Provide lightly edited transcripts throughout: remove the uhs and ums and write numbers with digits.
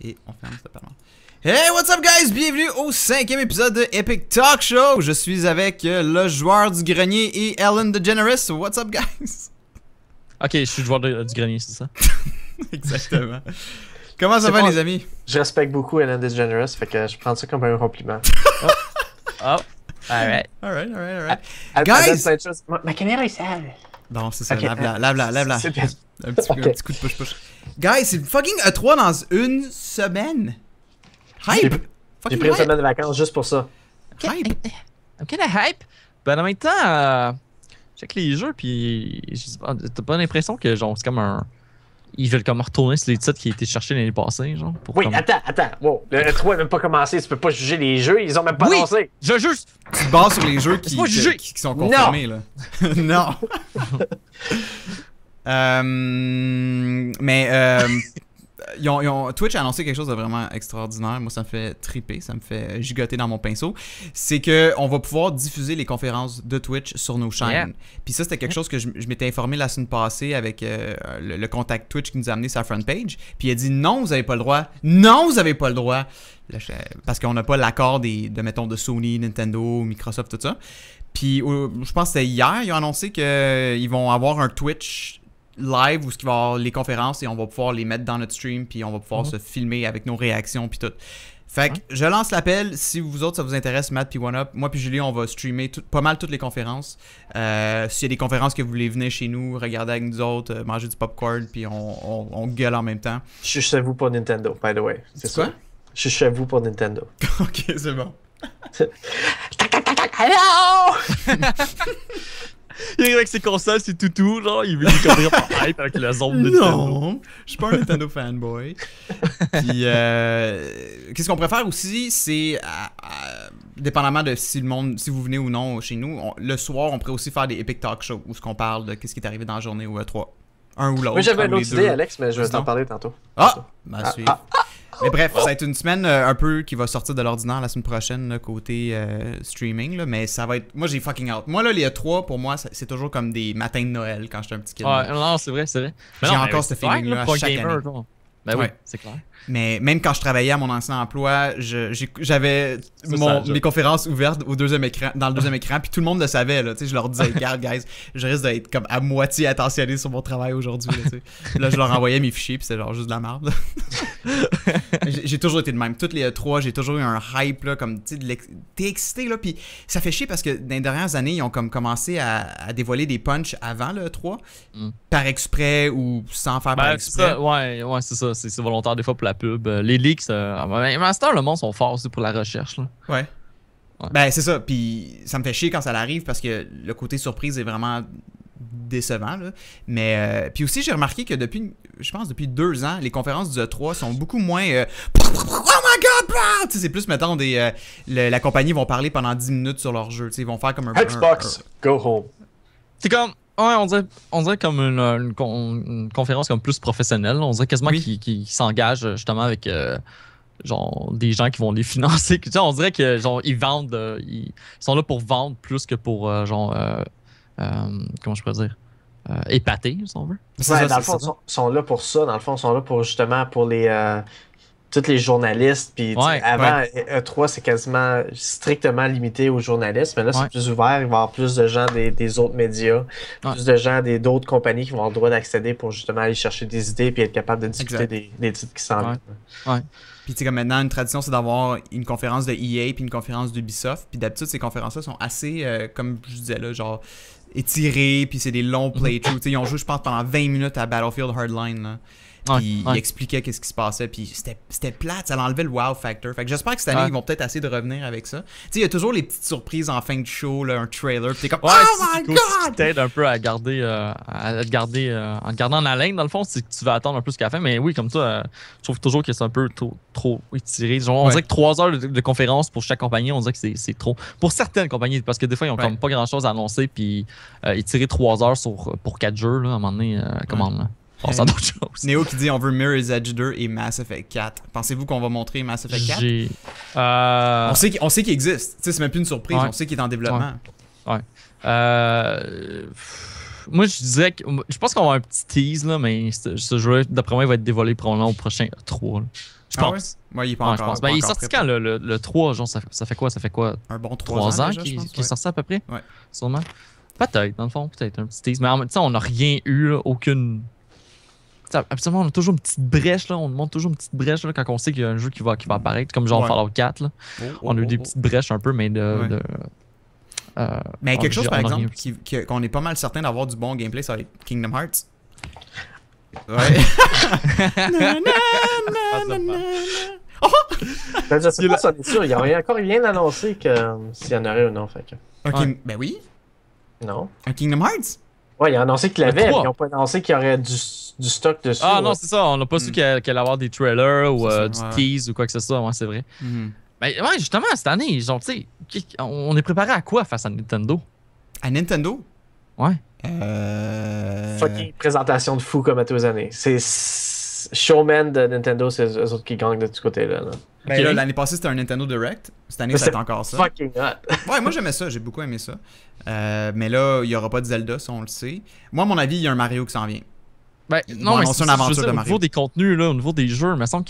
et on ferme cette parole. Hey, what's up guys? Bienvenue au 5e épisode de Epic Talk Show. Je suis avec le joueur du grenier et Ellen DeGeneres. What's up guys? Ok, je suis le joueur du grenier, c'est ça? Exactement. Comment ça va les amis? Je respecte beaucoup Ellen DeGeneres, fait que je prends ça comme un compliment. Oh, alright. Alright. Guys! Ma caméra est sale. Bon, c'est ça, Okay, lave-la. c'est bien. Un petit coup de push. Guys, c'est fucking E3 dans une semaine. Hype! J'ai pris une semaine de vacances juste pour ça. Hype! I'm kinda hype. Ben en même temps, check les jeux, puis t'as pas l'impression que genre c'est comme un. Ils veulent comme retourner sur les titres qui étaient cherchés l'année passée, genre. Pour Oui, comme... attends. Wow. Le 3 n'a même pas commencé, tu peux pas juger les jeux, ils ont même pas annoncé. Je juge! Tu te bases sur les jeux qui sont confirmés, là. Non! Twitch a annoncé quelque chose de vraiment extraordinaire. Moi, ça me fait triper, ça me fait gigoter dans mon pinceau. C'est qu'on va pouvoir diffuser les conférences de Twitch sur nos chaînes. Yeah. Puis ça, c'était quelque chose que je m'étais informé la semaine passée avec le contact Twitch qui nous a amené sa front page. Puis il a dit non, vous avez pas le droit. Non, vous avez pas le droit. Là, parce qu'on n'a pas l'accord mettons, de Sony, Nintendo, Microsoft, tout ça. Puis je pense que c'était hier, ils ont annoncé qu'ils vont avoir un Twitch live où il va y avoir les conférences et on va pouvoir les mettre dans notre stream puis on va pouvoir se filmer avec nos réactions puis tout. Fait que je lance l'appel, si vous autres ça vous intéresse, Matt puis One Up, moi puis Julie on va streamer pas mal toutes les conférences. S'il y a des conférences que vous voulez venir chez nous, regarder avec nous autres, manger du popcorn puis on gueule en même temps. Je suis chez vous pour Nintendo, by the way. C'est quoi? Je suis chez vous pour Nintendo. Ok, c'est bon. Hello! Il arrive avec ses consoles, c'est tout, genre, il veut découvrir par hype avec la zone de Nintendo. Non, je suis pas un Nintendo fanboy. Puis, qu'est-ce qu'on préfère aussi, c'est, dépendamment de si vous venez ou non chez nous, le soir, on pourrait aussi faire des Epic Talk Show où ce qu'on parle de qu'est-ce qui est arrivé dans la journée ou E3. Un ou l'autre. Moi j'avais une autre idée, Alex, mais je vais t'en parler tantôt. Mais bref, ça va être une semaine un peu qui va sortir de l'ordinaire la semaine prochaine, là, côté streaming, là, mais ça va être... Moi, j'ai fucking out. Moi, là, les E3, pour moi, c'est toujours comme des matins de Noël quand j'étais un petit kid. Ouais, non, c'est vrai. J'ai encore ce feeling-là à chaque année. Ben oui, c'est clair. Mais même quand je travaillais à mon ancien emploi, j'avais mes conférences ouvertes dans le deuxième écran, puis tout le monde le savait. Là, je leur disais, regarde, guys, je risque d'être comme à moitié attentionné sur mon travail aujourd'hui. Là, je leur envoyais mes fichiers, puis c'était genre juste de la merde. J'ai toujours été de même. Toutes les E3, j'ai toujours eu un hype, là, comme t'es excité, là, puis ça fait chier parce que dans les dernières années, ils ont comme commencé à dévoiler des punchs avant le E3, par exprès ou sans faire par exprès. Ouais, c'est ça. C'est volontaire des fois pour la pub. Les leaks, Master, le monde sont forts aussi pour la recherche. Là. Ouais. Ben, c'est ça. Puis ça me fait chier quand ça arrive parce que le côté surprise est vraiment décevant. Là. Mais, puis aussi, j'ai remarqué que depuis 2 ans, les conférences du E3 sont beaucoup moins. Oh my god, bro! C'est plus, mettons, la compagnie vont parler pendant 10 minutes sur leur jeu. Ils vont faire comme un. Xbox, go home. C'est comme. Ouais, on dirait comme une conférence comme plus professionnelle. On dirait quasiment qu'ils s'engagent justement avec genre des gens qui vont les financer. Tu sais, on dirait que genre ils vendent, ils sont là pour vendre plus que pour comment je pourrais dire, épater, si on veut. Ouais, dans le fond, ils sont là pour ça. Dans le fond, ils sont là pour justement pour tous les journalistes. Puis avant, E3, c'est quasiment strictement limité aux journalistes. Mais là, c'est plus ouvert. Il va y avoir plus de gens des autres médias, plus de gens d'autres compagnies qui vont avoir le droit d'accéder pour justement aller chercher des idées et être capable de discuter des titres qui s'en viennent. Ouais. Puis tu sais, comme maintenant, une tradition, c'est d'avoir une conférence de EA puis une conférence d'Ubisoft. Puis d'habitude, ces conférences-là sont assez, comme je disais là, genre étirées, puis c'est des longs playthroughs. Ils ont joué, je pense, pendant 20 minutes à Battlefield Hardline, là. Puis il expliquait qu'est-ce qui se passait, puis c'était plate, ça enlevait le wow factor. Fait que j'espère que cette année, ils vont peut-être essayer de revenir avec ça. Tu sais, il y a toujours les petites surprises en fin de show, là, un trailer, puis t'es comme « Oh my God! » T'aides un peu à garder, en te gardant en haleine, dans le fond, c'est que tu vas attendre un peu jusqu'à la fin. Mais oui, comme ça, je trouve toujours que c'est un peu trop étiré. Genre, on dirait que 3 heures de conférence pour chaque compagnie, on dirait que c'est trop. Pour certaines compagnies, parce que des fois, ils ont comme pas grand-chose à annoncer, puis étirer 3 heures pour 4 jeux, là, à un moment donné, commande, là. Néo qui dit on veut Mirror's Edge 2 et Mass Effect 4. Pensez-vous qu'on va montrer Mass Effect 4? On sait qu'il existe. C'est même plus une surprise. On sait qu'il est en développement. Moi, je dirais que. Je pense qu'on va avoir un petit tease, là, mais ce jeu-là, d'après moi, il va être dévoilé probablement au prochain 3. Je pense. Ouais, il est pas encore. Je pense. Ben, il est sorti quand le 3, genre, ça fait quoi? Un bon 3 ans déjà, qu'il pense, est sorti à peu près? Ouais. Sûrement. Peut-être, dans le fond, peut-être un petit tease. Mais en même temps, on n'a rien eu, là, aucune. Absolument, on a toujours une petite brèche, là. On montre toujours une petite brèche là, quand on sait qu'il y a un jeu qui va apparaître, comme genre Fallout 4. Là. On a eu des petites brèches un peu, mais mais quelque chose, par exemple, qu'on est pas mal certain d'avoir du bon gameplay, ça va être Kingdom Hearts. Ouais. Ben, je sais pas si on est sûr. Il n'y a encore rien annoncé s'il y en aurait ou non. Fait que... Ben oui. Non. Un Kingdom Hearts? Ouais, ils ont annoncé qu'il l'avait, mais ils n'ont pas annoncé qu'il y aurait du stock dessus. Ah non, c'est ça. On n'a pas su qu'il allait avoir des trailers ou du tease ou quoi que ce soit. Ouais, c'est vrai. Mais ouais, justement, cette année, genre, tu sais, on est préparé à quoi face à Nintendo? À Nintendo? Ouais. Fucking présentation de fou comme à tous les années. C'est showman de Nintendo, c'est eux autres qui gagnent de ce côté-là. Là. Ben là, l'année passée, c'était un Nintendo Direct. Cette année, c'est encore ça. Fucking hot. Ouais, moi j'aimais ça, j'ai beaucoup aimé ça. Mais là, il n'y aura pas de Zelda, ça on le sait. Moi, à mon avis, il y a un Mario qui s'en vient. Ben, non, mais c'est une aventure de Mario. Au niveau des contenus, là, au niveau des jeux, il me semble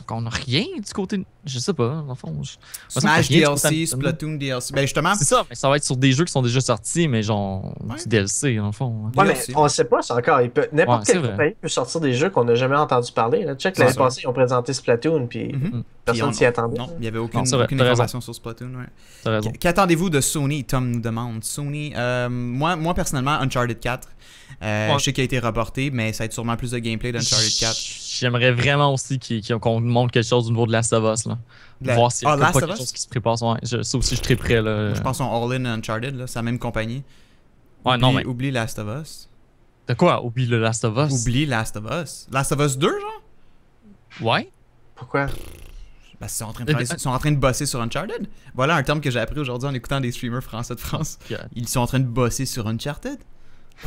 qu'on n'a rien du côté. Je sais pas, dans le fond. Smash DLC, Splatoon DLC. Ben justement. C'est ça, mais ça va être sur des jeux qui sont déjà sortis, mais genre du DLC, dans le fond. Ouais, mais on sait pas, c'est encore. N'importe quelle compagnie peut sortir des jeux qu'on n'a jamais entendu parler. Là. Check, l'année passée, ils ont présenté Splatoon, puis personne s'y attendait. Non, il n'y avait aucune information sur Splatoon. Ouais. Qu'attendez-vous de Sony, Tom nous demande. Sony, moi personnellement, Uncharted 4. Je sais qu'il a été reporté, mais ça va être sûrement plus de gameplay d'Uncharted 4. J'aimerais vraiment aussi qu'on montre quelque chose au niveau de Last of Us. Là. Voir s'il y a pas quelque chose qui se prépare. Ouais, ça aussi, je suis très prêt. Là. Je pense qu'on All-In Uncharted, c'est la même compagnie. Oublie Last of Us. De quoi? Oublie le Last of Us? Oublie Last of Us. Last of Us 2, genre? Ouais. Pourquoi? Parce qu'ils sont en train de bosser sur Uncharted. Voilà un terme que j'ai appris aujourd'hui en écoutant des streamers français de France. Ils sont en train de bosser sur Uncharted.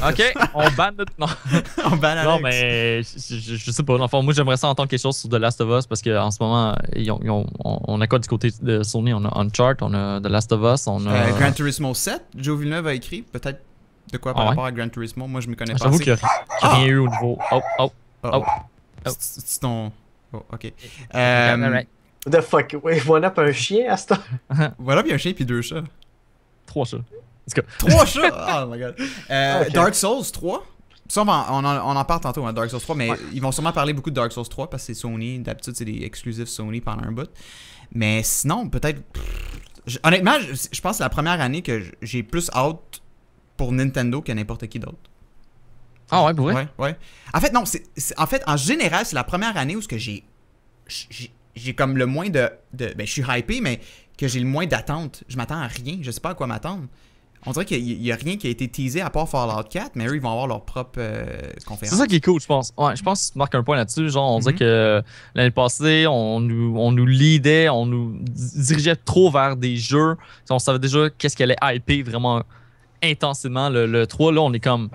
Ok, on banne notre. Non, on banne non mais je sais pas. Enfin, moi, j'aimerais ça entendre quelque chose sur The Last of Us parce qu'en ce moment, on a quoi du côté de Sony? On a Uncharted, on a The Last of Us, on a. Gran Turismo 7, Joe Villeneuve a écrit peut-être de quoi par rapport à Gran Turismo. Moi, je me connais pas. J'avoue qu'il n'y a rien eu au niveau. C'est ton. Oh, ok. What the fuck? Voilà, pas un chien à ce temps. Voilà, puis un chien, puis 2 chats. 3 chats. 3 chats! Oh my god. Okay. Dark Souls 3. Ça, on en parle tantôt, hein, Dark Souls 3, mais ils vont sûrement parler beaucoup de Dark Souls 3 parce que c'est Sony. D'habitude, c'est des exclusifs Sony pendant un bout. Mais sinon, peut-être. Honnêtement, je pense que c'est la première année que j'ai plus hâte pour Nintendo que n'importe qui d'autre. Ah ouais, pour vrai? Ouais. En fait, non, en général, c'est la première année où j'ai comme le moins de. Ben, je suis hypé, mais que j'ai le moins d'attente. Je m'attends à rien. Je sais pas à quoi m'attendre. On dirait qu'il n'y a rien qui a été teasé à part Fallout 4, mais eux, ils vont avoir leur propre conférence. C'est ça qui est cool, je pense. Ouais, je pense que tu marques un point là-dessus. Genre, on dirait que l'année passée, on nous leadait, on nous dirigeait trop vers des jeux. On savait déjà qu'est-ce qu'elle allait hyper vraiment intensément. Le 3, là, on est comme,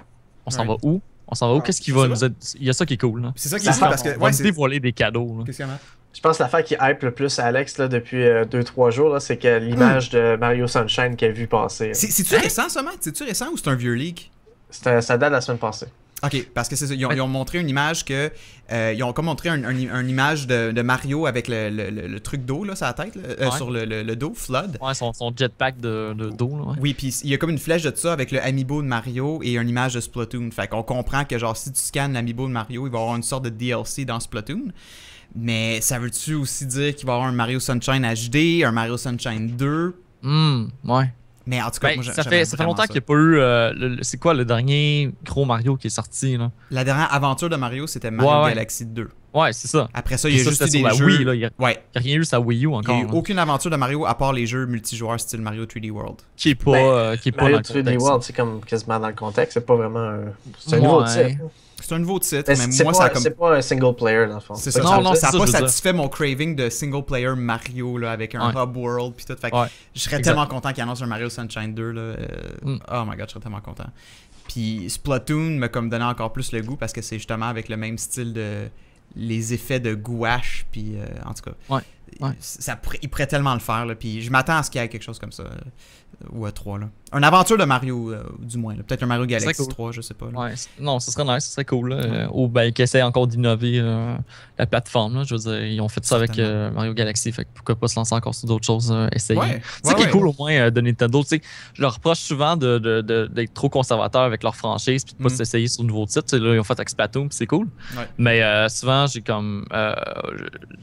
on s'en va où? On s'en va où? Qu'est-ce qui va nous être... Il y a ça qui est cool. C'est ça qui est cool parce que... On va dévoiler des cadeaux. Qu'est-ce qu'il y en a? Je pense que l'affaire qui hype le plus Alex là, depuis 2-3 jours, c'est que l'image de Mario Sunshine qu'il a vu passer. C'est-tu récent, ça, Matt? C'est-tu récent ou c'est un vieux leak? Ça date de la semaine passée. Ok, parce que c'est ça. Ils ont montré une image que. Ils ont comme montré une image de Mario avec le truc d'eau là, sur la tête, sur le dos, Flood. Ouais, son jetpack de d'eau. Là, ouais. Oui, puis il y a comme une flèche de ça avec le amiibo de Mario et une image de Splatoon. Fait qu'on comprend que, genre, si tu scannes l'amiibo de Mario, il va y avoir une sorte de DLC dans Splatoon. Mais ça veut-tu aussi dire qu'il va y avoir un Mario Sunshine HD, un Mario Sunshine 2? Ouais. Mais en tout cas, moi, ça fait longtemps qu'il n'y a pas eu. C'est quoi le dernier gros Mario qui est sorti là? La dernière aventure de Mario, c'était Mario Galaxy 2. Ouais, c'est ça. Après ça, il y a juste eu des jeux. Wii, là. Il n'y a rien eu sur la Wii U encore. Il n'y a eu aucune aventure de Mario à part les jeux multijoueurs style Mario 3D World. Qui est pas, Mario 3D World, c'est comme quasiment dans le contexte. C'est pas vraiment. C'est un nouveau titre. C'est un nouveau titre, mais moi, c'est pas un single player dans le fond. C'est ça. Non, ça n'a pas satisfait mon craving de single player Mario là, avec un hub world puis tout. Fait que je serais tellement content qu'ils annoncent un Mario Sunshine 2 là. Oh my god, je serais tellement content. Puis Splatoon m'a comme donné encore plus le goût parce que c'est justement avec le même style de les effets de gouache puis en tout cas. Il pourrait tellement le faire là, puis je m'attends à ce qu'il y ait quelque chose comme ça ou à 3 là. une aventure de Mario, du moins. Peut-être un Mario Galaxy 3, je sais pas. Là. Ouais, non, ce serait nice, ce serait cool. Ou ben, qu'ils essaient encore d'innover la plateforme. Là, je veux dire, ils ont fait ça avec Mario Galaxy, fait que pourquoi pas se lancer encore sur d'autres choses, essayer. Ce qui est cool au moins de Nintendo, tu sais, je leur reproche souvent d'être trop conservateurs avec leur franchise puis de pas s'essayer sur de nouveaux titres. Là, ils ont fait avec Splatoon, puis c'est cool. Ouais. Mais souvent, j'ai comme.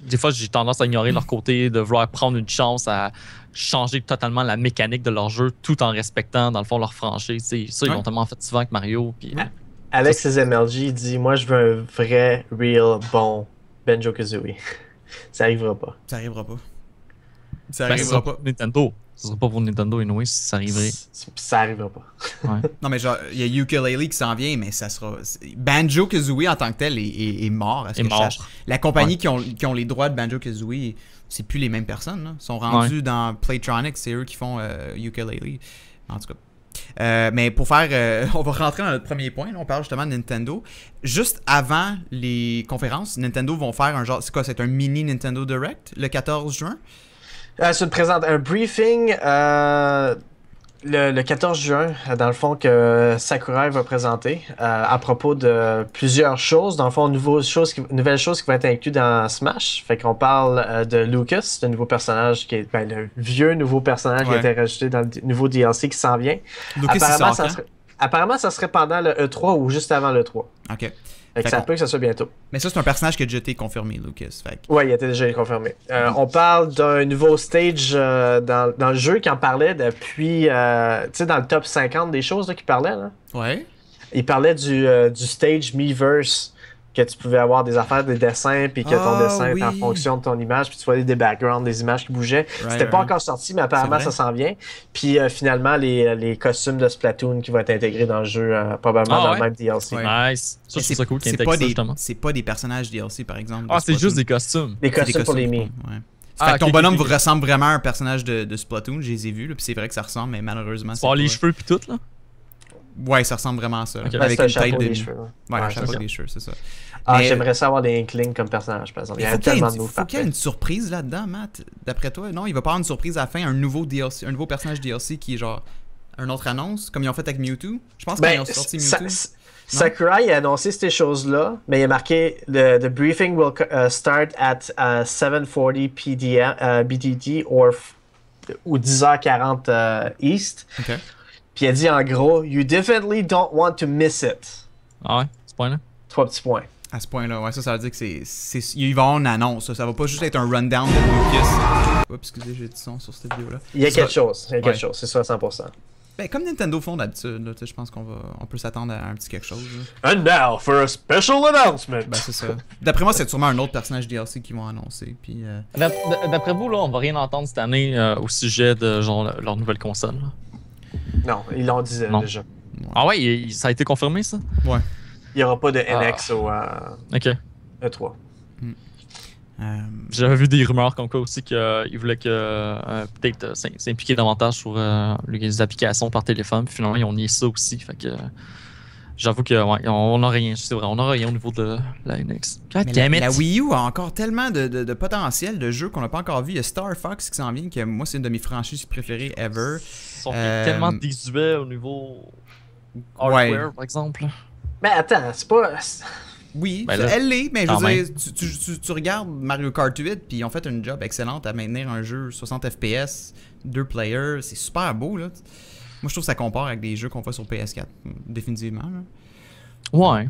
Des fois, j'ai tendance à ignorer leur côté, de vouloir prendre une chance à changer totalement la mécanique de leur jeu tout en respectant, dans le fond, leur franchise. T'sais, ça, ils l'ont tellement fait souvent avec Mario. Puis, Alex MLG dit moi, je veux un vrai, real, bon Banjo-Kazooie. Ça arrivera pas. Ça arrivera pas. Ça arrivera pas. Nintendo. Ce sera pas pour Nintendo, anyway, si ça arriverait. Ça arrivera pas. Ouais. Non, mais genre, il y a Yooka-Laylee qui s'en vient, mais ça sera. Banjo-Kazooie en tant que tel est mort. À ce que je sache. La compagnie qui ont les droits de Banjo-Kazooie, c'est plus les mêmes personnes. Là. Ils sont rendus dans Playtronics, c'est eux qui font Yooka-Laylee. En tout cas. Mais pour faire. On va rentrer dans notre premier point. Là, on parle justement de Nintendo. Juste avant les conférences, Nintendo vont faire un genre. C'est quoi? C'est un mini Nintendo Direct le 14 juin? C'est un briefing le 14 juin, dans le fond, que Sakurai va présenter à propos de plusieurs choses. Dans le fond, nouvelles choses qui vont être incluses dans Smash. Fait qu'on parle de Lucas, le nouveau personnage qui est le vieux nouveau personnage qui a été rajouté dans le nouveau DLC qui s'en vient. Lucas, apparemment, ça serait pendant le E3 ou juste avant le E3. OK. Fait que ça peut que ça soit bientôt. Mais ça, c'est un personnage qui a déjà été confirmé, Lucas. Ouais, il a été déjà confirmé. On parle d'un nouveau stage dans le jeu qui en parlait depuis... tu sais, dans le top 50 des choses qu'il parlait. Là. Ouais. Il parlait du stage Miiverse, que tu pouvais avoir des affaires, des dessins, puis que ton dessin est en fonction de ton image, puis tu voyais des backgrounds, des images qui bougeaient. C'était pas encore sorti, mais apparemment ça s'en vient. Puis finalement, les costumes de Splatoon qui vont être intégrés dans le jeu, probablement dans le même DLC. Nice. Ça, c'est cool qu'ils intègrent ça, justement. C'est pas des personnages DLC, par exemple. C'est juste des costumes. Des costumes pour les Mii. Fait que ton bonhomme vous ressemble vraiment à un personnage de Splatoon, je les ai vus, puis c'est vrai que ça ressemble, mais malheureusement, c'est pas... les cheveux puis tout, là? Ouais, ça ressemble vraiment à ça. Okay. Avec une tête de cheveux. Ouais, un chapeau des cheveux, c'est ça. Mais j'aimerais ça avoir des Inklings comme personnage, par exemple. Il y a tellement de moves. Faut qu'il y ait une surprise là-dedans, Matt. D'après toi, non, il va pas avoir une surprise à la fin, un nouveau DLC, un nouveau personnage DLC qui est genre une autre annonce, comme ils ont fait avec Mewtwo. Je pense qu'ils ont sorti Mewtwo. Sakurai a annoncé ces choses-là, mais il a marqué the briefing will start at 7:40 BDD ou 10h40 East. Okay. Puis il a dit en gros, you definitely don't want to miss it. Ah ouais, ce point-là? 3 petits points. À ce point-là, ouais, ça veut dire que il va y avoir une annonce. Ça va pas juste être un rundown de Lucas. Oups, excusez, j'ai du son sur cette vidéo-là. Il y a quelque chose, c'est ça à 100%. Ben, comme Nintendo font d'habitude, je pense qu'on peut s'attendre à un petit quelque chose. Là. And now for a special announcement! Ben, c'est ça. D'après moi, c'est sûrement un autre personnage DLC qu'ils vont annoncer. Puis, D'après vous, là, on va rien entendre cette année au sujet de genre leur nouvelle console. Là. Non, ils l'ont dit déjà. Ah ouais, ça a été confirmé, ça? Ouais. Il n'y aura pas de NX au E3. J'avais vu des rumeurs comme quoi aussi qu'ils voulaient peut-être s'impliquer davantage sur les applications par téléphone. Puis finalement, ils ont nié ça aussi. Fait que j'avoue que on n'a rien. C'est vrai, on n'a rien au niveau de la NX. La Wii U a encore tellement de potentiel de jeux qu'on n'a pas encore vu. Il y a Star Fox qui s'en vient, que moi, c'est une de mes franchises préférées ever. Ils sont tellement désuets au niveau hardware, par exemple. Mais attends, c'est pas... Oui, ben là, elle l'est, mais je veux dire, tu regardes Mario Kart 8, puis ils ont fait un job excellente à maintenir un jeu 60 FPS, 2 players, c'est super beau, là. Moi, je trouve que ça compare avec des jeux qu'on fait sur PS4, définitivement. Là. Ouais.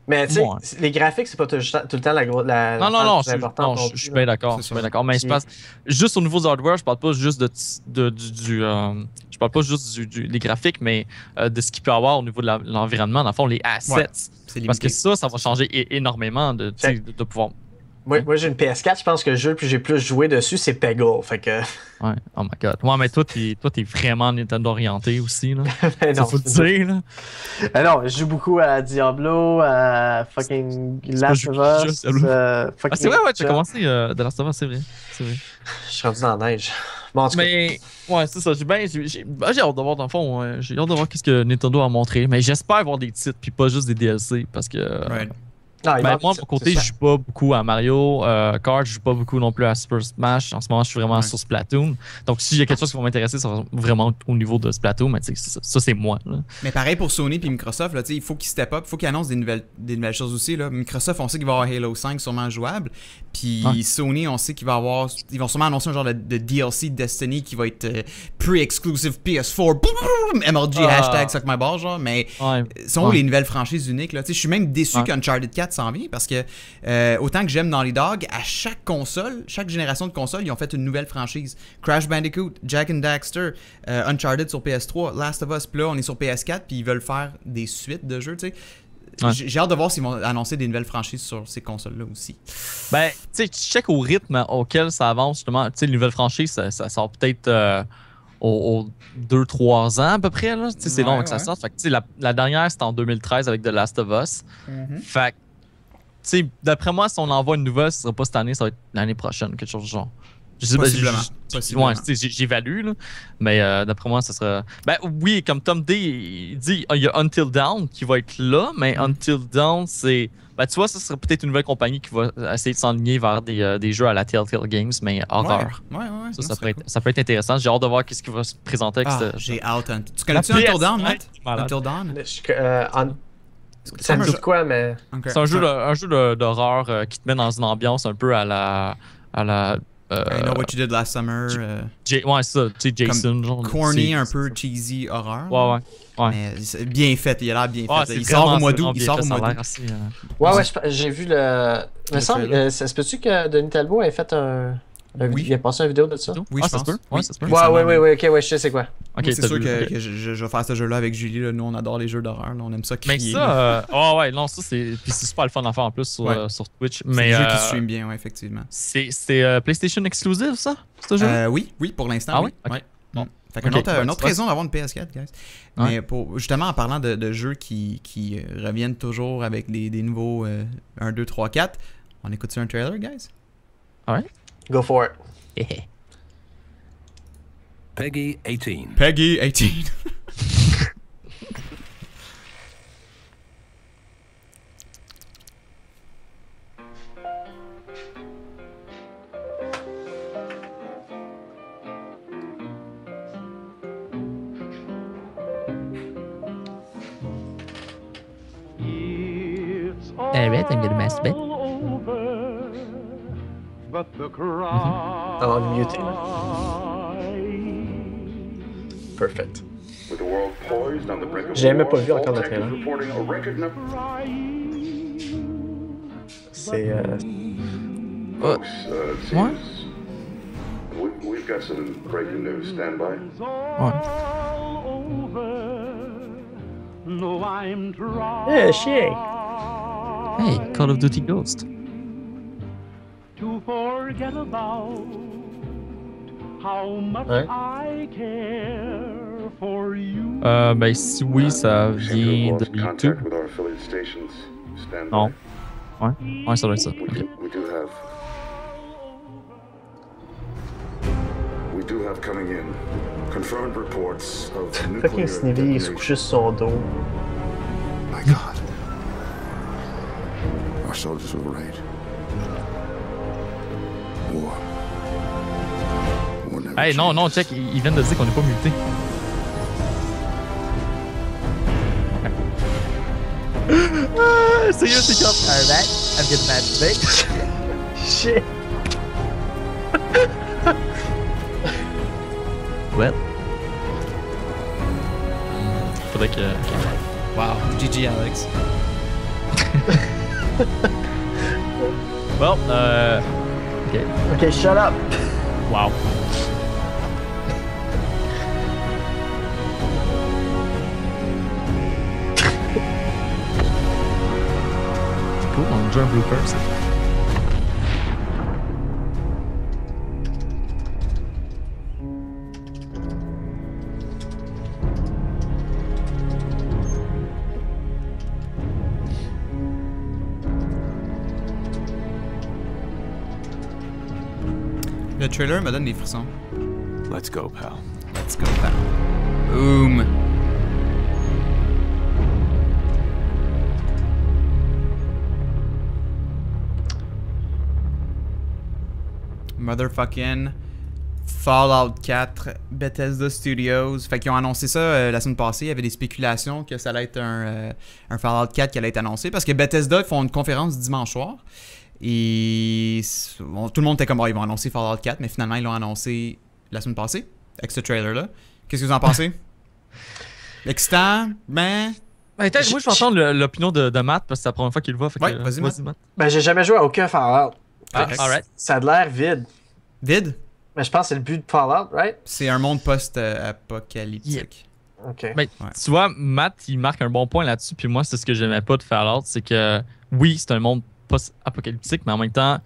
Mais tu sais, les graphiques, c'est pas tout le temps la non, je suis bien d'accord. Mais je passe juste au niveau du hardware, je parle pas juste je parle pas juste des graphiques, mais de ce qu'il peut avoir au niveau de l'environnement, dans le fond, les assets. Ouais, parce que ça va changer énormément de pouvoir. Moi, j'ai une PS4, je pense que le jeu que j'ai plus joué dessus, c'est Peggle. Fait que... Ouais, oh my god. Ouais, mais toi, t'es vraiment Nintendo orienté aussi, là. Non, faut te dire, là. Non, je joue beaucoup à Diablo, à fucking Last of Us. c'est vrai, tu as commencé The Last of Us, c'est vrai. Je suis rendu dans la neige. Bon, mais, ouais, c'est ça. J'ai hâte de voir, dans le fond, j'ai hâte de voir ce que Nintendo a montré. Mais j'espère avoir des titres, puis pas juste des DLC, parce que... Non, Ben, moi, de mon côté, je joue pas beaucoup à Mario Kart, je joue pas beaucoup non plus à Super Smash. En ce moment, je suis vraiment sur Splatoon. Donc, s'il y a quelque chose qui va m'intéresser, ça va vraiment au niveau de Splatoon, mais ça, c'est moi. Là. Mais pareil pour Sony et Microsoft, là, il faut qu'ils step up, il faut qu'ils annoncent des nouvelles choses aussi. Là. Microsoft, on sait qu'il va y avoir Halo 5 sûrement jouable. Puis Sony, on sait qu'ils vont sûrement annoncer un genre de DLC de Destiny qui va être pre-exclusive PS4. MLG, hashtag suck my ball, genre. Mais sont où les nouvelles franchises uniques? Je suis même déçu qu'Uncharted 4 s'en vient parce que autant que j'aime Naughty Dog, à chaque console, chaque génération de consoles, ils ont fait une nouvelle franchise. Crash Bandicoot, Jack and Daxter, Uncharted sur PS3, Last of Us, puis là on est sur PS4, puis ils veulent faire des suites de jeux, tu sais. J'ai hâte de voir s'ils vont annoncer des nouvelles franchises sur ces consoles-là aussi. Ben, tu sais, tu check au rythme auquel ça avance, justement. Tu sais, les nouvelles franchises, ça sort peut-être aux 2-3 ans à peu près, là. Tu sais, c'est long que ça sorte. Fait que, tu sais, la dernière, c'était en 2013 avec The Last of Us. Fait que, tu sais, d'après moi, si on envoie une nouvelle, ce sera pas cette année, ça va être l'année prochaine, quelque chose du genre. Je sais Possiblement. Ouais, j'évalue, là. Mais d'après moi, ça sera. Ben oui, comme Tom D il dit, il y a Until Dawn qui va être là, mais Until Dawn, c'est. Ben tu vois, ça serait peut-être une nouvelle compagnie qui va essayer de s'enligner vers des jeux à la Telltale Games, mais horreur. Ouais. Ça peut être intéressant. J'ai hâte de voir qu'est-ce qui va se présenter avec j'ai hâte. Tu connais-tu Until Dawn, Matt? Until Dawn? Ça me dit quoi, mais. C'est un jeu d'horreur qui te met dans une ambiance un peu à la. I Know What You Did Last Summer. Ouais, c'est ça. Tu sais, Jason, genre. Corny, un peu cheesy horreur. Ouais. Mais c'est bien fait, il a l'air bien fait. Il sort au mois d'août. Ouais, j'ai vu le. Il me semble, ça se peut-tu que Denis Talbot ait fait il a passé une vidéo de ça? Oui, je pense. Ouais, ça se peut. Ouais, ok, je sais c'est quoi. Okay, c'est sûr que je vais faire ce jeu-là avec Julie. Là. Nous, on adore les jeux d'horreur. On aime ça crier. Mais ça, non, ça, c'est super le fun à faire en plus sur Twitch. C'est un jeu qui stream bien, effectivement. C'est PlayStation exclusive, ça, ce jeu? Oui, pour l'instant, oui. Okay. Bon. Fait qu'une autre raison d'avoir une PS4, guys. Mais justement, en parlant de jeux qui reviennent toujours avec des nouveaux 1, 2, 3, 4, on écoute-tu un trailer, guys? Ouais. Go for it. Peggy 18. Peggy 18. Alright, I'm gonna masturbate. On mute. Perfect. J'ai même pas vu encore le trailer. C'est Ouais. We've got some breaking news. Stand by. Yeah, shit. Hey, Call of Duty Ghost. To forget about how much I care for you. Ben si oui, ça vient de YouTube. Non. Ouais, ça doit être ça. Okay. We do have coming in confirmed reports of fucking Snivy, il se couche sur son dos. My God. Our soldiers will raid. Hey, non, check, ils viennent de dire qu'on n'est pas muté. Sérieux, c'est comme. Alright, I'm getting mad today. Shit. Well. Faudrait que. Wow, GG Alex. Well, Okay, shut up. Wow. Cool, on a déjà un blooper, ça. Le trailer me donne des frissons. Let's go, pal. Let's go, pal. Boom. motherfucking Fallout 4, Bethesda Studios. Fait qu'ils ont annoncé ça la semaine passée. Il y avait des spéculations que ça allait être un Fallout 4 qui allait être annoncé. Parce que Bethesda font une conférence dimanche soir. Et tout le monde était comme, ils vont annoncer Fallout 4. Mais finalement, ils l'ont annoncé la semaine passée avec ce trailer-là. Qu'est-ce que vous en pensez? Excitant? Ben... moi, je vais entendre l'opinion de Matt parce que c'est la première fois qu'il le voit. Ouais, vas-y, Matt. Ben, j'ai jamais joué à aucun Fallout. Alright. Ça a l'air vide. Vide? Mais je pense que c'est le but de Fallout, right? C'est un monde post-apocalyptique. Ok. Ben, tu vois, Matt, il marque un bon point là-dessus. Puis moi, c'est ce que j'aimais pas de Fallout. C'est que, oui, c'est un monde post-apocalyptique, mais en même temps,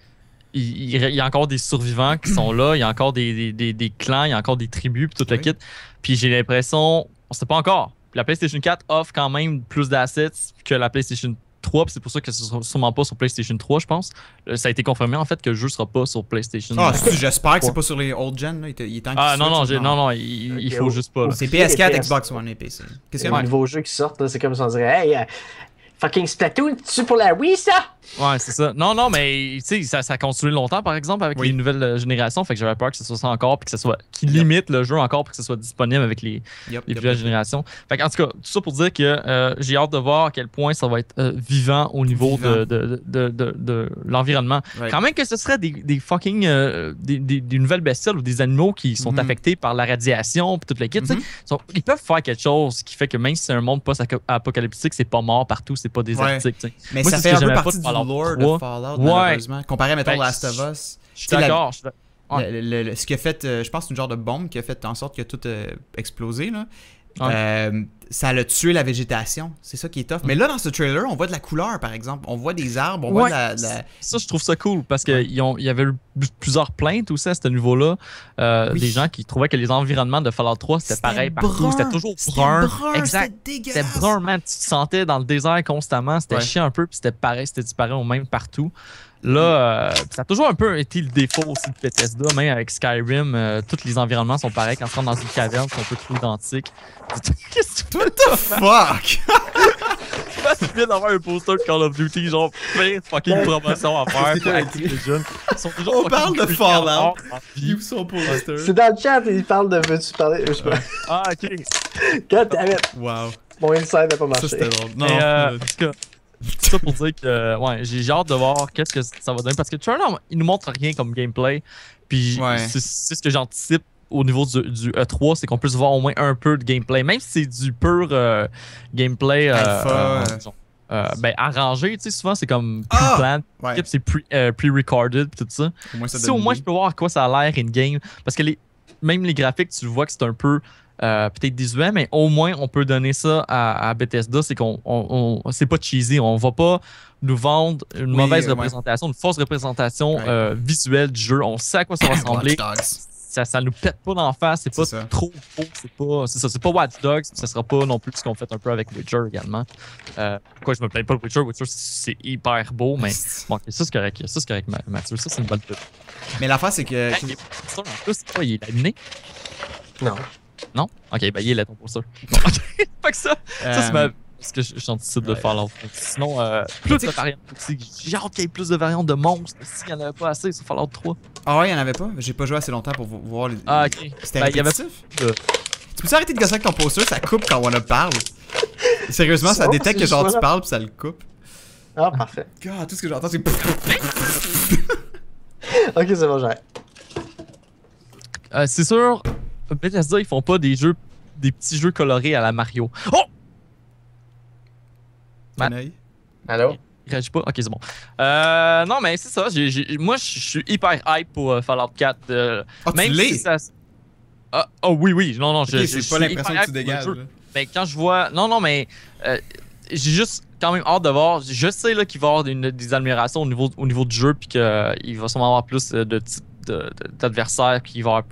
il y a encore des survivants qui sont là. Il y a encore des clans, il y a encore des tribus, puis tout le kit. Puis j'ai l'impression, on sait pas encore. La PlayStation 4 offre quand même plus d'assets que la PlayStation 3, puis c'est pour ça que ce sera sûrement pas sur PlayStation 3, je pense. Ça a été confirmé en fait que le jeu sera pas sur PlayStation 3. J'espère que c'est pas sur les old gen. Là. Il est non, il faut juste pas. C'est PS4, Xbox One et PC. Qu'est-ce qu'il y a? Les nouveaux jeux qui sortent, c'est comme si on dirait, hey, fucking Splatoon, tu pour la Wii, ça? Ouais, c'est ça. Non, mais tu sais, ça a continué longtemps, par exemple, avec les nouvelles générations. Fait que j'avais peur que ce soit ça encore, puis que ce soit qu'ils limitent le jeu encore pour que ce soit disponible avec les nouvelles générations. Fait en tout cas, tout ça pour dire que j'ai hâte de voir à quel point ça va être vivant au niveau de l'environnement. Right. Quand même que ce serait des fucking des nouvelles bestioles ou des animaux qui sont affectés par la radiation puis toute la kit. Ils peuvent faire quelque chose qui fait que même si c'est un monde post-apocalyptique, c'est pas mort partout, c'est pas désertique. Ouais. Mais moi, ça fait un peu partie du lore de Fallout, malheureusement. Comparé, mettons, Last of Us. Je suis d'accord. Ce qui a fait, je pense, c'est une genre de bombe qui a fait en sorte que tout a explosé. Là. Ça a tué la végétation. C'est ça qui est tough. Mais là, dans ce trailer, on voit de la couleur, par exemple. On voit des arbres, on voit de la... Ça, je trouve ça cool parce qu'il y avait eu plusieurs plaintes aussi à ce niveau-là. Des gens qui trouvaient que les environnements de Fallout 3, c'était pareil partout. C'était toujours brun. Exact. C'était brun, man. Tu te sentais dans le désert constamment. C'était chiant un peu, puis c'était pareil. C'était disparu au même partout. Là, ça a toujours un peu été le défaut aussi de Bethesda, même avec Skyrim, tous les environnements sont pareils. Quand tu rentres dans une caverne, c'est un peu trop identique. Qu'est-ce que tu What the fuck? Tu viens d'avoir un poster de Call of Duty, genre plein de fucking promotions à faire pour Activision. On parle de Fallout. Où son poster? C'est dans le chat, il parle de veux-tu parler? Ah, ok. God damn it. Wow. Mon inside n'a pas marché. Ça, c'était drôle. Non, en tout cas, tout ça pour dire que j'ai hâte de voir qu'est-ce que ça va donner. Parce que trailer, il nous montre rien comme gameplay. Puis c'est ce que j'anticipe au niveau du E3, c'est qu'on puisse voir au moins un peu de gameplay. Même si c'est du pur gameplay arrangé. Tu sais, souvent, c'est comme pre-planned. C'est pre-recorded tout ça. Si au moins je peux voir à quoi ça a l'air in-game. Parce que même les graphiques, tu vois que c'est un peu... peut-être désuet, mais au moins on peut donner ça à Bethesda, c'est qu'on c'est pas cheesy, on va pas nous vendre une mauvaise représentation, une fausse représentation visuelle du jeu, on sait à quoi ça va ressembler. Ça nous pète pas d'en face, c'est pas trop faux, c'est pas Watch Dogs, ça sera pas non plus ce qu'on fait un peu avec Witcher également. Pourquoi je me plains pas de Witcher c'est hyper beau, mais bon, ça c'est correct, Mathieu, ça c'est une bonne pub. Mais l'affaire c'est que... en plus, il est laminé? Non? Ok, ben il est là ton poster. Pas que ça. Ça, c'est parce que je suis anticipe de Fallout. Sinon, plus de variantes aussi. J'ai hâte qu'il y ait plus de variantes de monstres. S'il n'y en avait pas assez sur Fallout 3. Ah ouais, il n'y en avait pas? J'ai pas joué assez longtemps pour voir les. Ah, ok. C'était répétitif? Tu peux arrêter de gosser avec ton poster? Ça coupe quand on parle. Sérieusement, ça détecte que genre tu parles puis ça le coupe. Ah, parfait. God, tout ce que j'entends, c'est. Ok, c'est bon, j'arrête. C'est sûr. Bethesda, ils font pas des petits jeux colorés à la Mario. Oh! Allô? Il réagit pas? Ok, c'est bon. Non, mais c'est ça. Moi, je suis hyper hype pour Fallout 4. Même tu l'es? Si oui. Non, j'ai pas l'impression que tu dégages. Mais quand je vois... Non, mais j'ai juste quand même hâte de voir. Je sais là, qu'il va y avoir des améliorations au niveau du jeu, puis qu'il va sûrement avoir plus de types d'adversaires, qu'il va y avoir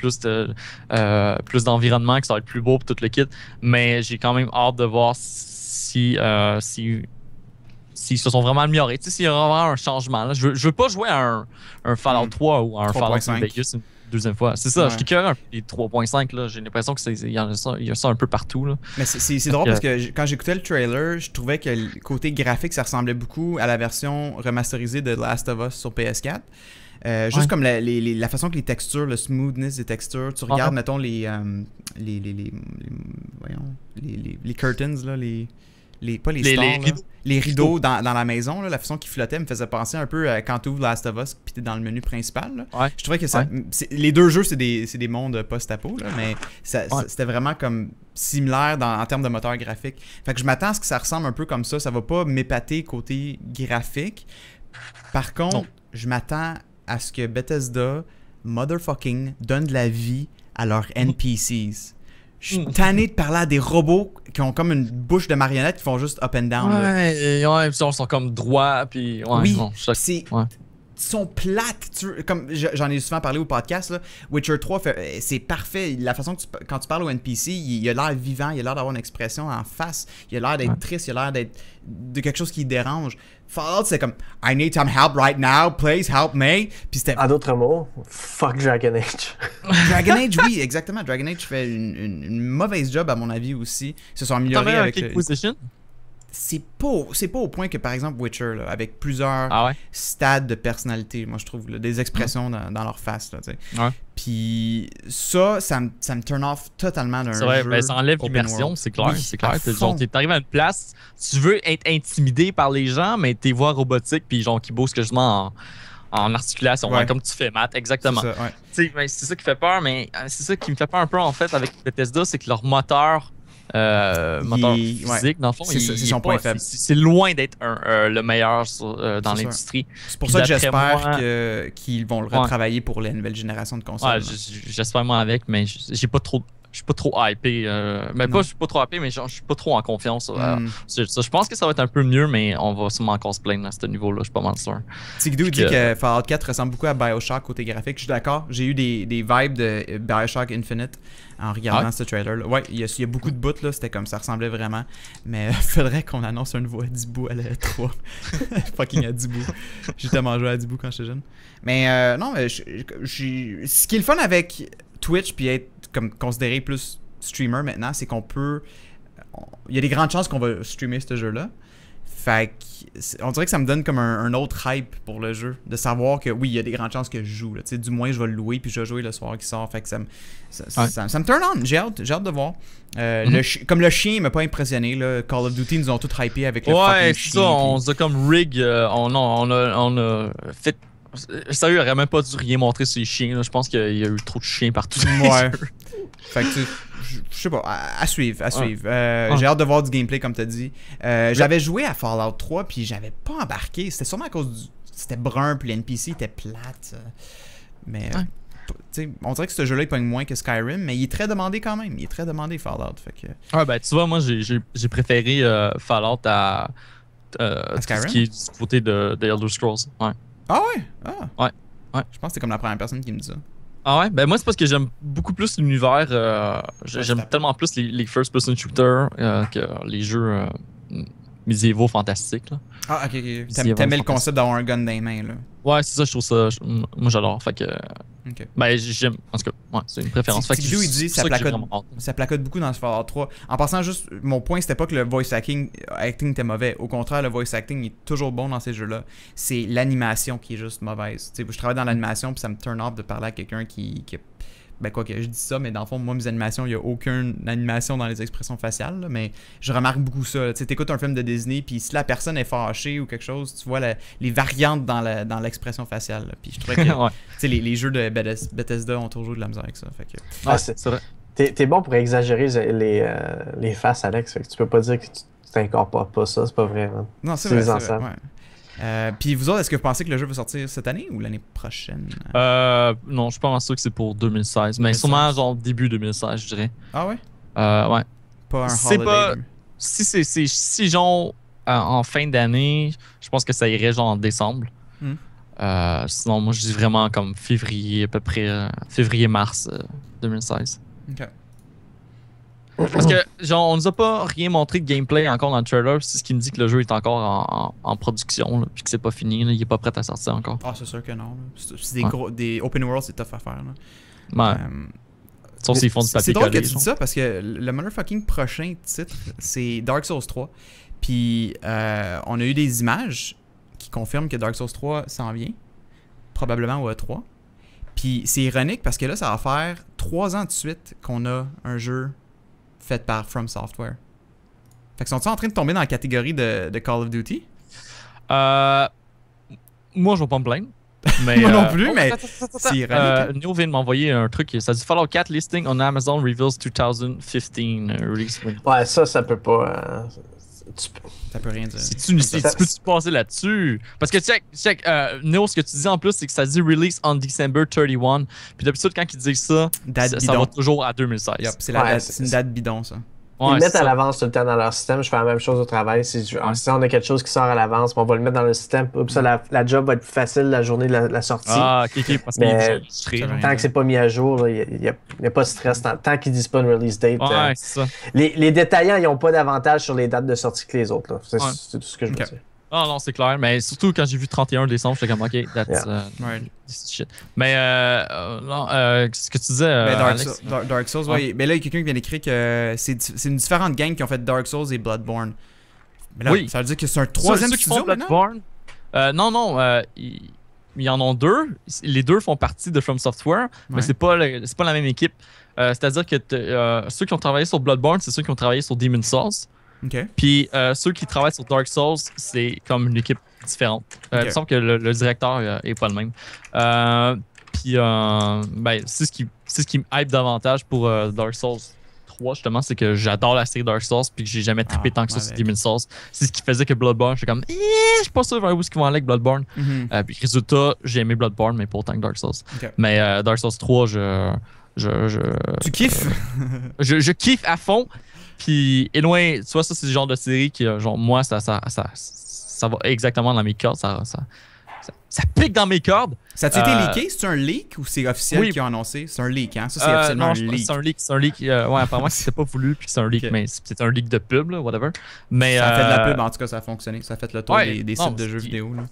plus d'environnement, que ça va être plus beau pour tout le kit. Mais j'ai quand même hâte de voir s'ils se sont vraiment améliorés. Tu sais, s'il y a vraiment un changement. Là. Je veux pas jouer à un Fallout 3 ou à un Fallout Vegas une deuxième fois. C'est ça, je suis curieux. Les 3.5, là, j'ai l'impression qu'il y a ça un peu partout. Là. Mais c'est drôle parce que quand j'écoutais le trailer, je trouvais que le côté graphique, ça ressemblait beaucoup à la version remasterisée de Last of Us sur PS4. Juste comme la façon que les textures, le smoothness des textures, tu regardes, mettons, les curtains, là, pas les stores, les rideaux dans la maison, là, la façon qu'ils flottaient me faisait penser un peu à quand tu ouvres Last of Us puis t'es dans le menu principal. Là. Ouais. Je trouvais que ça, les deux jeux, c'est des mondes post-apo, là, mais c'était vraiment comme similaire en termes de moteur graphique. Fait que je m'attends à ce que ça ressemble un peu comme ça. Ça va pas m'épater côté graphique. Par contre, je m'attends à ce que Bethesda, motherfucking, donne de la vie à leurs NPCs. Je suis tanné de parler à des robots qui ont comme une bouche de marionnette qui font juste up and down. Ouais, puis ils sont comme droits, puis... Ouais, oui, non, ils sont plates. Comme j'en ai souvent parlé au podcast, là, Witcher 3, c'est parfait. La façon que quand tu parles au NPC, il a l'air vivant, il a l'air d'avoir une expression en face, il a l'air d'être triste, il a l'air d'être de quelque chose qui le dérange. Fallout, c'est comme « I need some help right now, please help me ». Puis c'était... En d'autres mots, fuck Dragon Age. Dragon Age, oui, exactement. Dragon Age fait une mauvaise job, à mon avis, aussi. Ils se sont améliorés avec... C'est pas au point que, par exemple, Witcher, là, avec plusieurs stades de personnalité, moi, je trouve, là, des expressions dans leur face. Là, puis ça me turn off totalement d'un jeu. C'est vrai, ça enlève l'immersion, c'est clair. C'est clair. T'arrives à une place, tu veux être intimidé par les gens, mais tes voix robotiques, puis genre qui bougent quasiment en articulation, comme tu fais, Matt, exactement. C'est ça qui fait peur, mais c'est ça qui me fait peur un peu, en fait, avec Bethesda, c'est que leur moteur physique, dans le fond, c'est son point faible. C'est loin d'être le meilleur dans l'industrie. C'est pour ça que j'espère qu'ils vont le retravailler pour les nouvelles générations de consoles. J'espère moi avec, mais j'ai pas trop. Je suis pas trop hypé. Je suis pas trop hypé, mais je suis pas trop en confiance. Je pense que ça va être un peu mieux, mais on va sûrement encore se plaindre à ce niveau-là. Je suis pas mal sûr. Tigdou dit que Fallout 4 ressemble beaucoup à BioShock côté graphique. Je suis d'accord. J'ai eu des vibes de BioShock Infinite en regardant ce trailer-là. Ouais, il y a beaucoup de bouts, là. C'était comme ça ressemblait vraiment. Mais il faudrait qu'on annonce un nouveau Adibou à la 3. Fucking Adibou. J'ai tellement joué à Adibou quand j'étais jeune. Mais non, ce qui est le fun avec Twitch puis être comme considéré plus streamer maintenant, c'est qu'on peut... Il y a des grandes chances qu'on va streamer ce jeu-là. Fait que... On dirait que ça me donne comme un autre hype pour le jeu. De savoir que, oui, il y a des grandes chances que je joue. Là. Du moins, je vais le louer puis je vais jouer le soir qui sort. Fait que ça me turn on. J'ai hâte de voir. Comme le chien m'a pas impressionné. Là. Call of Duty nous ont tout hypé avec le fucking chien. Ouais, on s'est comme rig. On a fait... Sérieux, il aurait même pas dû rien montrer sur les chiens. Là. Je pense qu'il y a eu trop de chiens partout. Ouais. Fait que je sais pas, à suivre. J'ai hâte de voir du gameplay comme t'as dit. J'avais joué à Fallout 3 puis j'avais pas embarqué. C'était sûrement à cause c'était brun puis les NPC étaient plates. Mais on dirait que ce jeu-là il pogne moins que Skyrim, mais il est très demandé quand même. Il est très demandé Fallout. Fait que... ben tu vois, moi j'ai préféré Fallout à Skyrim? Ce qui est du côté de Elder Scrolls. Ouais. Ah ouais? Ouais. Je pense que c'est comme la première personne qui me dit ça. Ah ouais? Ben moi, c'est parce que j'aime beaucoup plus l'univers. J'aime tellement plus les first-person shooters que les jeux médiévaux fantastiques. Là. Ah, ok. T'aimais le concept d'avoir un gun dans les mains, là. Ouais, c'est ça, je trouve ça. Moi, j'adore. Fait que. Okay. Ben, j'aime. En tout cas, c'est une préférence. Tigdou, il dit ça placote beaucoup dans ce Fallout 3. En passant, juste, mon point, c'était pas que le voice acting était mauvais. Au contraire, le voice acting est toujours bon dans ces jeux-là. C'est l'animation qui est juste mauvaise. T'sais, je travaille dans l'animation, puis ça me turn off de parler à quelqu'un qui ben quoi que je dis ça, mais dans le fond, moi, mes animations, il n'y a aucune animation dans les expressions faciales, là, mais je remarque beaucoup ça. Tu écoutes un film de Disney, puis si la personne est fâchée ou quelque chose, tu vois les variantes dans l'expression faciale. Là. Puis je trouvais que les jeux de Bethesda ont toujours de la misère avec ça. Fait que... c'est vrai. T'es bon pour exagérer les faces, Alex. Fait que tu peux pas dire que tu t'incorpores pas ça, c'est pas vrai. Hein? Non, c'est vrai. Puis vous autres, est-ce que vous pensez que le jeu va sortir cette année ou l'année prochaine? Non, je suis pas vraiment sûr que c'est pour 2016, mais sûrement genre début 2016, je dirais. Ah ouais? Ouais. Pas un holiday. Si genre en fin d'année, je pense que ça irait genre en décembre. Sinon, moi je dis vraiment comme février, à peu près février-mars 2016. Ok. Parce que, genre, on nous a pas rien montré de gameplay encore dans le trailer. C'est ce qui me dit que le jeu est encore en production, là, puis que c'est pas fini. Là, il est pas prêt à sortir encore. Ah, c'est sûr que non. C'est des open world, c'est tough à faire. Là. Ouais. Sauf s'ils font du papier c'est drôle collé, que tu dis ça parce que le motherfucking prochain titre, c'est Dark Souls 3. Puis, on a eu des images qui confirment que Dark Souls 3 s'en vient. probablement au E3. Puis c'est ironique parce que là, ça va faire 3 ans de suite qu'on a un jeu fait par From Software. Fait que sont-ils en train de tomber dans la catégorie de Call of Duty? Moi, je vais pas me plaindre. Mais, Moi non plus, mais c'est ironique. Néo vient de m'envoyer un truc. Ça dit Fallout 4 listing on Amazon reveals 2015 release. Ouais, ça peut pas. Ça peut rien dire. Tu peux-tu passer là-dessus? Parce que check, Néo, ce que tu dis en plus, c'est que ça dit release on December 31. Puis d'habitude, quand ils disent ça, ça va toujours à 2016. Yep, c'est une date bidon, ça. Ils mettent à l'avance tout le temps dans leur système. Je fais la même chose au travail. Si on a quelque chose qui sort à l'avance, on va le mettre dans le système. Puis ça, la job va être plus facile la journée de la sortie. Ah, ok, parce que tant que c'est pas mis à jour, il n'y a pas de stress. Tant qu'ils disent pas une release date. Ouais, c'est ça. Les détaillants, ils n'ont pas d'avantage sur les dates de sortie que les autres. C'est tout ce que je veux dire. Ah non, c'est clair. Mais surtout quand j'ai vu 31 décembre, j'étais comme, ok, that's shit. Mais non, ce que tu disais. Dark Souls, ouais. Mais là, il y a quelqu'un qui vient d'écrire que c'est une différente gang qui ont fait Dark Souls et Bloodborne. Mais là, ça veut dire que c'est un troisième studio maintenant? Non, ils en ont deux. Les deux font partie de From Software, mais c'est pas la même équipe. C'est-à-dire que ceux qui ont travaillé sur Bloodborne, c'est ceux qui ont travaillé sur Demon's Souls. Okay. Puis ceux qui travaillent sur Dark Souls, c'est comme une équipe différente. Il me semble que le directeur est pas le même. Puis c'est ce qui me hype davantage pour Dark Souls 3, justement, c'est que j'adore la série Dark Souls puis que j'ai jamais trippé tant que ça sur Demon's Souls. C'est ce qui faisait que Bloodborne, j'étais comme, je suis pas sûr vers où ils vont aller avec Bloodborne. Puis résultat, j'ai aimé Bloodborne, mais pas autant que Dark Souls. Okay. Mais Dark Souls 3, Tu kiffes? je kiffe à fond. Puis, et loin, tu vois, ça, c'est le genre de série qui, genre, moi, ça va exactement dans mes cordes. Ça pique dans mes cordes. Ça a-tu été leaké? C'est un leak ou c'est officiel qui a annoncé? C'est un leak, hein? Ça, c'est officiellement un leak. C'est un leak. Ouais, apparemment, c'était pas voulu, puis c'est un leak, mais c'est un leak de pub, là, whatever. Mais, ça a fait de la pub, en tout cas, ça a fonctionné. Ça a fait le tour des sites de jeux vidéo, là.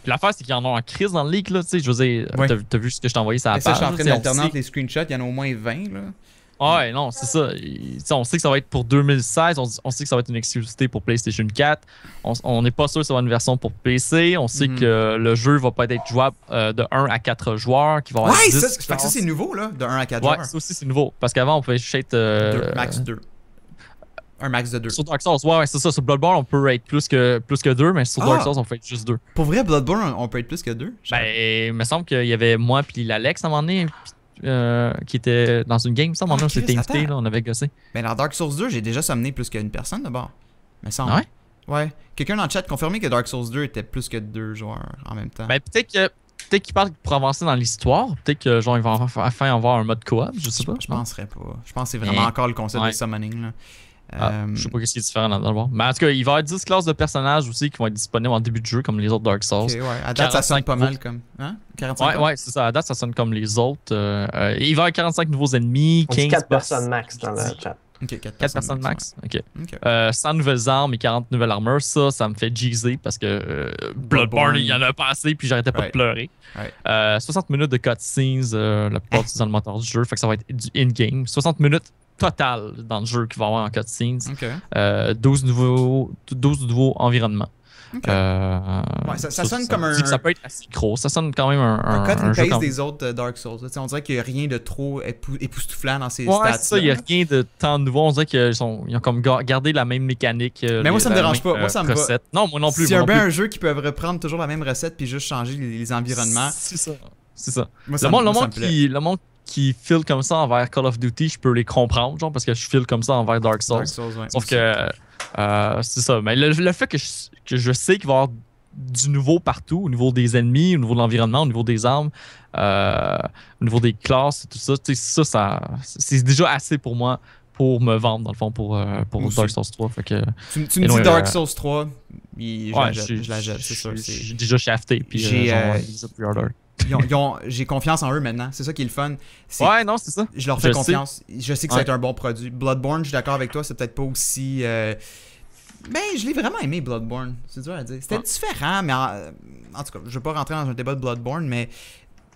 Puis l'affaire, c'est qu'il y en a en crise dans le leak, là, tu sais. Je veux dire, t'as vu ce que je t'ai envoyé sur la page? Ça, je suis en train d'alterner les screenshots, il y en a au moins 20, là. Ouais, non, c'est ça. On sait que ça va être pour 2016. On sait que ça va être une exclusivité pour PlayStation 4. On n'est pas sûr que ça va être une version pour PC. On sait que le jeu va pas être jouable de 1 à 4 joueurs. Qui va avoir 10 ça c'est nouveau, là, de 1 à 4 joueurs. Ouais, ça aussi, c'est nouveau. Parce qu'avant, on pouvait shade. Max 2. Un max de 2. Sur Dark Souls, ouais, c'est ça. Sur Bloodborne, on peut rate plus que 2, mais sur Dark Souls, on peut être juste 2. Pour vrai, Bloodborne, on peut être plus que 2? Ben, il me semble qu'il y avait moi puis l'Alex à un moment donné. Qui était dans une game, ça, on s'était invité, là, on avait gossé. Mais dans Dark Souls 2, j'ai déjà summoné plus qu'une personne d'abord. Mais ça, ouais? Ouais. Quelqu'un dans le chat confirmé que Dark Souls 2 était plus que 2 joueurs en même temps. Ben, peut-être qu'il parle pour avancer dans l'histoire. Peut-être que genre il va enfin avoir un mode co-op, je sais pas. Je penserais pas. Je pense que c'est vraiment encore le concept de summoning, là. Je sais pas ce qui est différent là-dedans. Mais en tout cas, il va y avoir 10 classes de personnages aussi qui vont être disponibles en début de jeu, comme les autres Dark Souls. Ok, ouais. À date, ça sonne pas mal comme. Hein? 45 ouais, c'est ça. À date, ça sonne comme les autres. Il va y avoir 45 nouveaux ennemis. 15 4 personnes max dans le chat. Ok, 4 personnes max. Ok. 100 nouvelles armes et 40 nouvelles armures. Ça me fait jeezer parce que Bloodborne, il y en a pas assez, puis j'arrêtais pas de pleurer. 60 minutes de cutscenes, la plupart du temps, le moteur du jeu. Fait que ça va être du in-game. 60 minutes total dans le jeu qu'il va y avoir en cutscenes. 12 nouveaux environnements. Ouais, ça sonne comme un. Ça peut être assez gros. Ça sonne quand même un cut and paste des autres Dark Souls. On dirait qu'il n'y a rien de trop époustouflant dans ces stats. Ça, il n'y a rien de tant nouveau. On dirait qu'ils ont comme gardé la même mécanique. Mais moi, ça me dérange pas. Moi, ça me va. Non, moi non plus. S'il y a bien un jeu qui peut reprendre toujours la même recette puis juste changer les environnements. C'est ça. Moi, le monde qui feel comme ça envers Call of Duty, je peux les comprendre, genre, parce que je feel comme ça envers Dark Souls. Sauf que c'est ça. Mais le fait que je sais qu'il va y avoir du nouveau partout, au niveau des ennemis, au niveau de l'environnement, au niveau des armes, au niveau des classes et tout ça, c'est déjà assez pour moi pour me vendre, dans le fond, pour Dark Souls 3. Fait que, tu me dis Dark Souls 3, je la jette, c'est sûr. J'ai déjà shafté, puis j'ai confiance en eux maintenant. C'est ça qui est le fun. Ouais, non, c'est ça. Je leur fais confiance. Je sais que ça va être un bon produit. Bloodborne, je suis d'accord avec toi, c'est peut-être pas aussi. Ben, je l'ai vraiment aimé, Bloodborne. C'est dur à dire. C'était différent, mais en tout cas, je veux pas rentrer dans un débat de Bloodborne, mais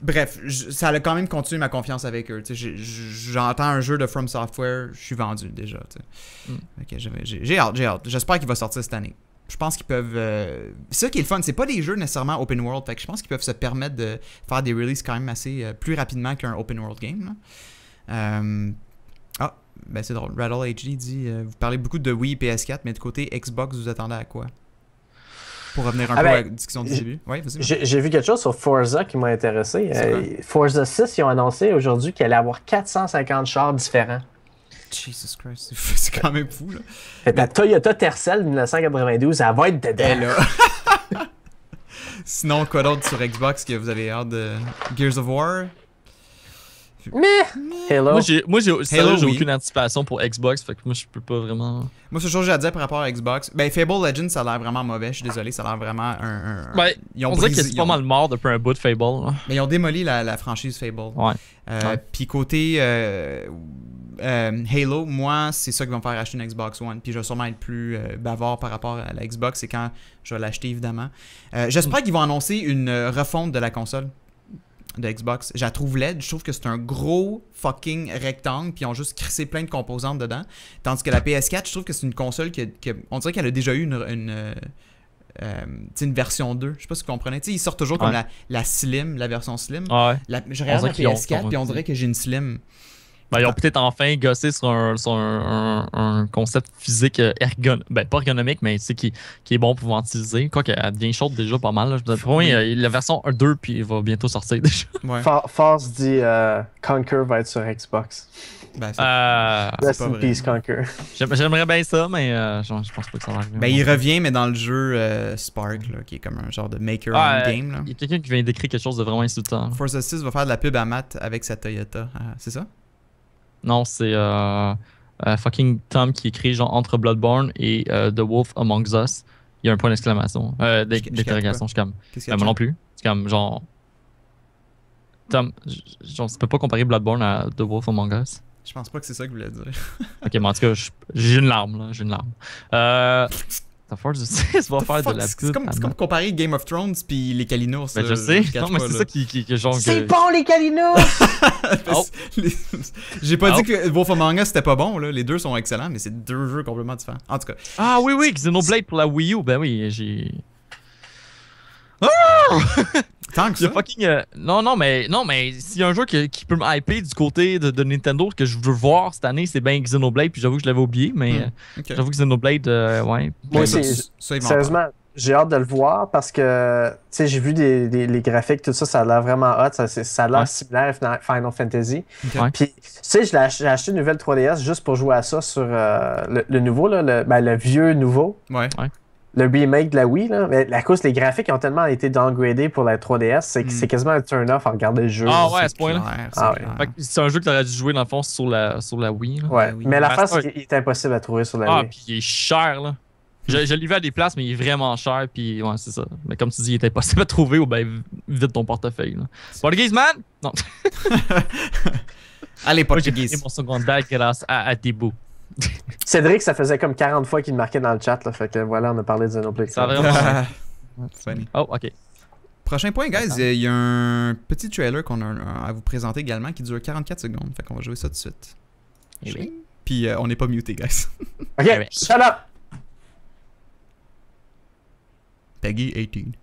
bref, ça a quand même continué ma confiance avec eux. J'entends un jeu de From Software, je suis vendu déjà. Okay, j'ai hâte. J'espère qu'il va sortir cette année. je pense qu'ils peuvent... c'est ça qui est le fun, c'est pas des jeux nécessairement open world, fait que je pense qu'ils peuvent se permettre de faire des releases quand même assez plus rapidement qu'un open world game. Ben c'est drôle. Rattle HD dit vous parlez beaucoup de Wii et PS4, mais du côté Xbox, vous attendez à quoi? Pour revenir un peu à la discussion du début. Ouais, j'ai vu quelque chose sur Forza qui m'a intéressé. Forza 6, ils ont annoncé aujourd'hui qu'il allait avoir 450 chars différents. Jesus Christ, c'est quand même fou, là. La Toyota Tercel 1992, elle va être dedans. Là. Sinon, quoi d'autre sur Xbox que vous avez hâte de... Gears of War? Mais Halo. Moi, j'ai aucune anticipation pour Xbox, fait que moi, je peux pas vraiment... Moi, c'est chose que j'ai à dire par rapport à Xbox. Ben, Fable Legends, ça a l'air vraiment mauvais. Je suis désolé, ça a l'air vraiment Ben, on dirait que c'est pas mal mort depuis un bout de Fable. Là. Mais ils ont démoli la franchise Fable. Ouais. Puis côté Halo, moi, c'est ça qui va me faire acheter une Xbox One. Puis je vais sûrement être plus bavard par rapport à la Xbox. C'est quand je vais l'acheter, évidemment. J'espère qu'ils vont annoncer une refonte de la console de Xbox. Je la trouve laide. Je trouve que c'est un gros fucking rectangle, puis ils ont juste crissé plein de composantes dedans. Tandis que la PS4, je trouve que c'est une console on dirait qu'elle a déjà eu une version 2. Je sais pas si vous comprenez. T'sais, ils sortent toujours comme la Slim, la version Slim. Je regarde la PS4, puis on dirait que j'ai une Slim. Ben, ils ont peut-être enfin gossé sur un concept physique pas ergonomique, mais qui est bon pour pouvoir utiliser. Quoi qu'elle devient chaude déjà pas mal. La version 1.2 puis il va bientôt sortir déjà. Ouais. Force dit Conquer va être sur Xbox. Ben, Rest in peace, Conquer. J'aimerais bien ça, mais je pense pas que ça va arriver. Ben, il revient, mais dans le jeu Spark, là, qui est comme un genre de maker game. Là. Il y a quelqu'un qui vient d'écrire quelque chose de vraiment insultant. Forza 6 va faire de la pub à Matt avec sa Toyota. C'est ça? Non, c'est fucking Tom qui écrit genre entre Bloodborne et The Wolf Among Us. Il y a un point d'exclamation. D'interrogation. Je suis comme. Moi non plus. C'est comme genre. Tom, genre, tu peux pas comparer Bloodborne à The Wolf Among Us? Je pense pas que c'est ça que vous voulez dire. Ok, mais en tout cas, j'ai une larme, là. J'ai une larme. Forza 6 va faire de la pub. C'est comme comparer Game of Thrones puis les Kalinours. Ben, je sais. Non, mais c'est ça qui genre. C'est bon, les Kalinours! J'ai pas dit que Wolf Among Us c'était pas bon, là. Les deux sont excellents, mais c'est deux jeux complètement différents. En tout cas. Ah oui, Xenoblade pour la Wii U. Ben oui, j'ai. Tant que ça. Non, mais s'il y a un jeu qui peut me hyper du côté de Nintendo que je veux voir cette année, c'est bien Xenoblade. Puis j'avoue que je l'avais oublié, mais j'avoue que Xenoblade, ouais. Moi aussi, sérieusement, j'ai hâte de le voir parce que, tu sais, j'ai vu les graphiques, tout ça, ça a l'air vraiment hot. Ça a l'air similaire à Final Fantasy. Puis, tu sais, j'ai acheté une nouvelle 3DS juste pour jouer à ça sur le nouveau, là, le vieux nouveau. Ouais. Le remake de la Wii, là, mais à cause les graphiques ont tellement été downgradés pour la 3DS, c'est quasiment un turn-off à regarder le jeu. Ah ouais, à ce point-là. C'est un jeu que tu aurais dû jouer dans le fond sur la Wii. Là. Ouais, mais l'affaire, c'est qu'il est impossible à trouver sur la Wii. Ah, puis il est cher, là. Je l'ai vu à des places, mais il est vraiment cher, puis ouais, c'est ça. Mais comme tu dis, il est impossible à trouver ou ben vide ton portefeuille. Portuguese man? Non. Allez, Portuguese. J'ai mon secondaire grâce à Thibaut. Cédric, ça faisait comme 40 fois qu'il marquait dans le chat, là, fait que voilà, on a parlé de Xenoblade. Ça a vraiment... Funny. Oh, ok. Prochain point, guys, il y a un petit trailer qu'on a à vous présenter également qui dure 44 secondes, fait qu'on va jouer ça tout de suite. Puis on n'est pas muté, guys. Ok, shut up! Peggy 18.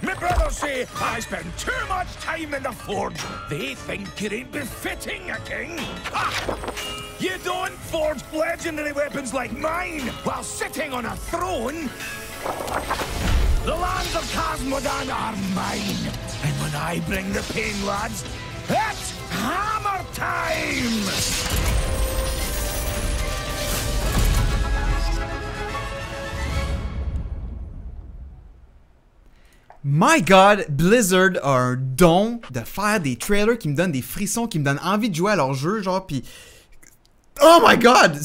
My brothers say I spend too much time in the forge. They think it ain't befitting a king. Ha! You don't forge legendary weapons like mine while sitting on a throne. The lands of Cosmodan are mine. And when I bring the pain, lads, it's hammer time! My God, Blizzard a un don de faire des trailers qui me donnent des frissons, qui me donnent envie de jouer à leur jeu, genre, pis... Oh my God!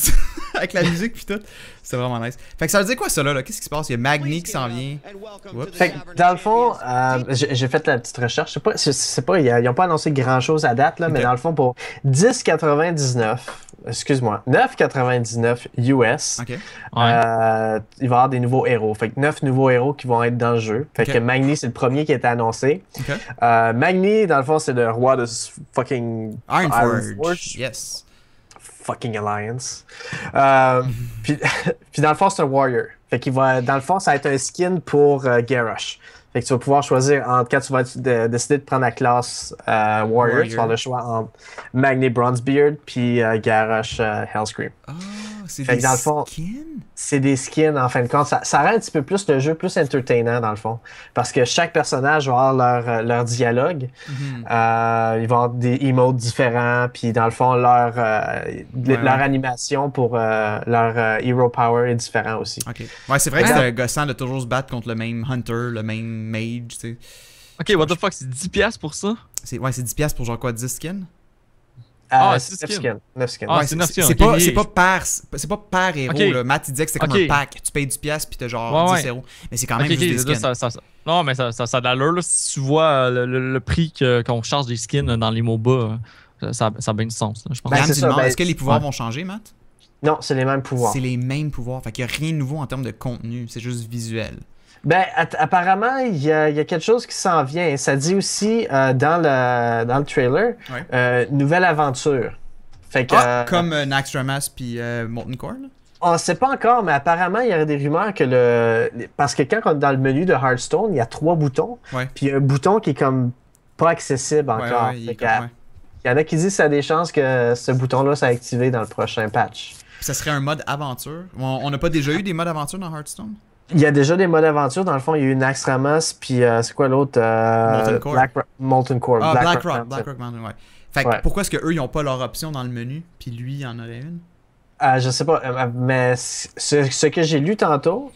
Avec la musique pis tout. C'est vraiment nice. Fait que ça veut dire quoi ça là? Qu'est-ce qui se passe? Il y a Magni qui s'en vient. Fait que dans le fond, j'ai fait la petite recherche. Ils n'ont pas annoncé grand chose à date, là, mais dans le fond, pour 10,99, excuse-moi, 9,99 US. Ok. Il va y avoir des nouveaux héros. Fait que 9 nouveaux héros qui vont être dans le jeu. Fait que Magni, c'est le premier qui a été annoncé. Ok. Magni, dans le fond, c'est le roi de fucking Ironforge. Yes. Fucking Alliance. puis dans le fond, c'est un warrior. Fait qu'il va, dans le fond, ça va être un skin pour Garrosh. Fait que tu vas pouvoir choisir entre quand tu vas décider de prendre la classe warrior, tu vas avoir le choix entre Magni Bronzebeard puis Garrosh Hellscream. Oh, c'est Fait des que dans le fond, skins? c'est des skins en fin de compte. Ça rend un petit peu plus le jeu plus entertainant dans le fond. Parce que chaque personnage va avoir leur dialogue. Il va y avoir des emotes différents. Puis dans le fond, leur animation pour leur hero power est différent aussi. Ok. Ouais, c'est vrai que c'est gossant de toujours se battre contre le même hunter, le même mage, tu sais. Ok, what the fuck, c'est 10$ pour ça? C'est 10$ pour genre quoi, 10 skins? C'est 9 skins. 9 skins. Ah, c'est 9 skins. C'est pas par héros. Okay. Là. Matt, il disait que c'était comme un pack. Tu payes 10$ puis t'as genre 10 héros. Mais c'est quand même juste des skins. Non, mais ça a de l'allure. Si tu vois le prix qu'on charge des skins dans les MOBA, ça a bien du sens. Là, je pense. Est-ce que les pouvoirs vont changer, Matt? Non, c'est les mêmes pouvoirs. C'est les mêmes pouvoirs. Fait qu'il n'y a rien de nouveau en termes de contenu. C'est juste visuel. Ben, apparemment, il y a quelque chose qui s'en vient. Ça dit aussi dans le trailer, nouvelle aventure. Fait que, comme Naxxramas puis Molten Core? On ne sait pas encore, mais apparemment, il y aurait des rumeurs que parce que quand on est dans le menu de Hearthstone, il y a 3 boutons. Puis un bouton qui est comme pas accessible encore. Il y en a qui disent que ça a des chances que ce bouton-là soit activé dans le prochain patch. Ça serait un mode aventure. On n'a pas déjà eu des modes aventure dans Hearthstone? Il y a déjà des modes aventure. Dans le fond, il y a eu Naxxramas, puis c'est quoi l'autre? Molten Core. Blackrock Mountain, ouais. Fait que pourquoi est-ce qu'eux, ils n'ont pas leur option dans le menu, puis lui, il en aurait une? Je sais pas, mais ce que j'ai lu tantôt,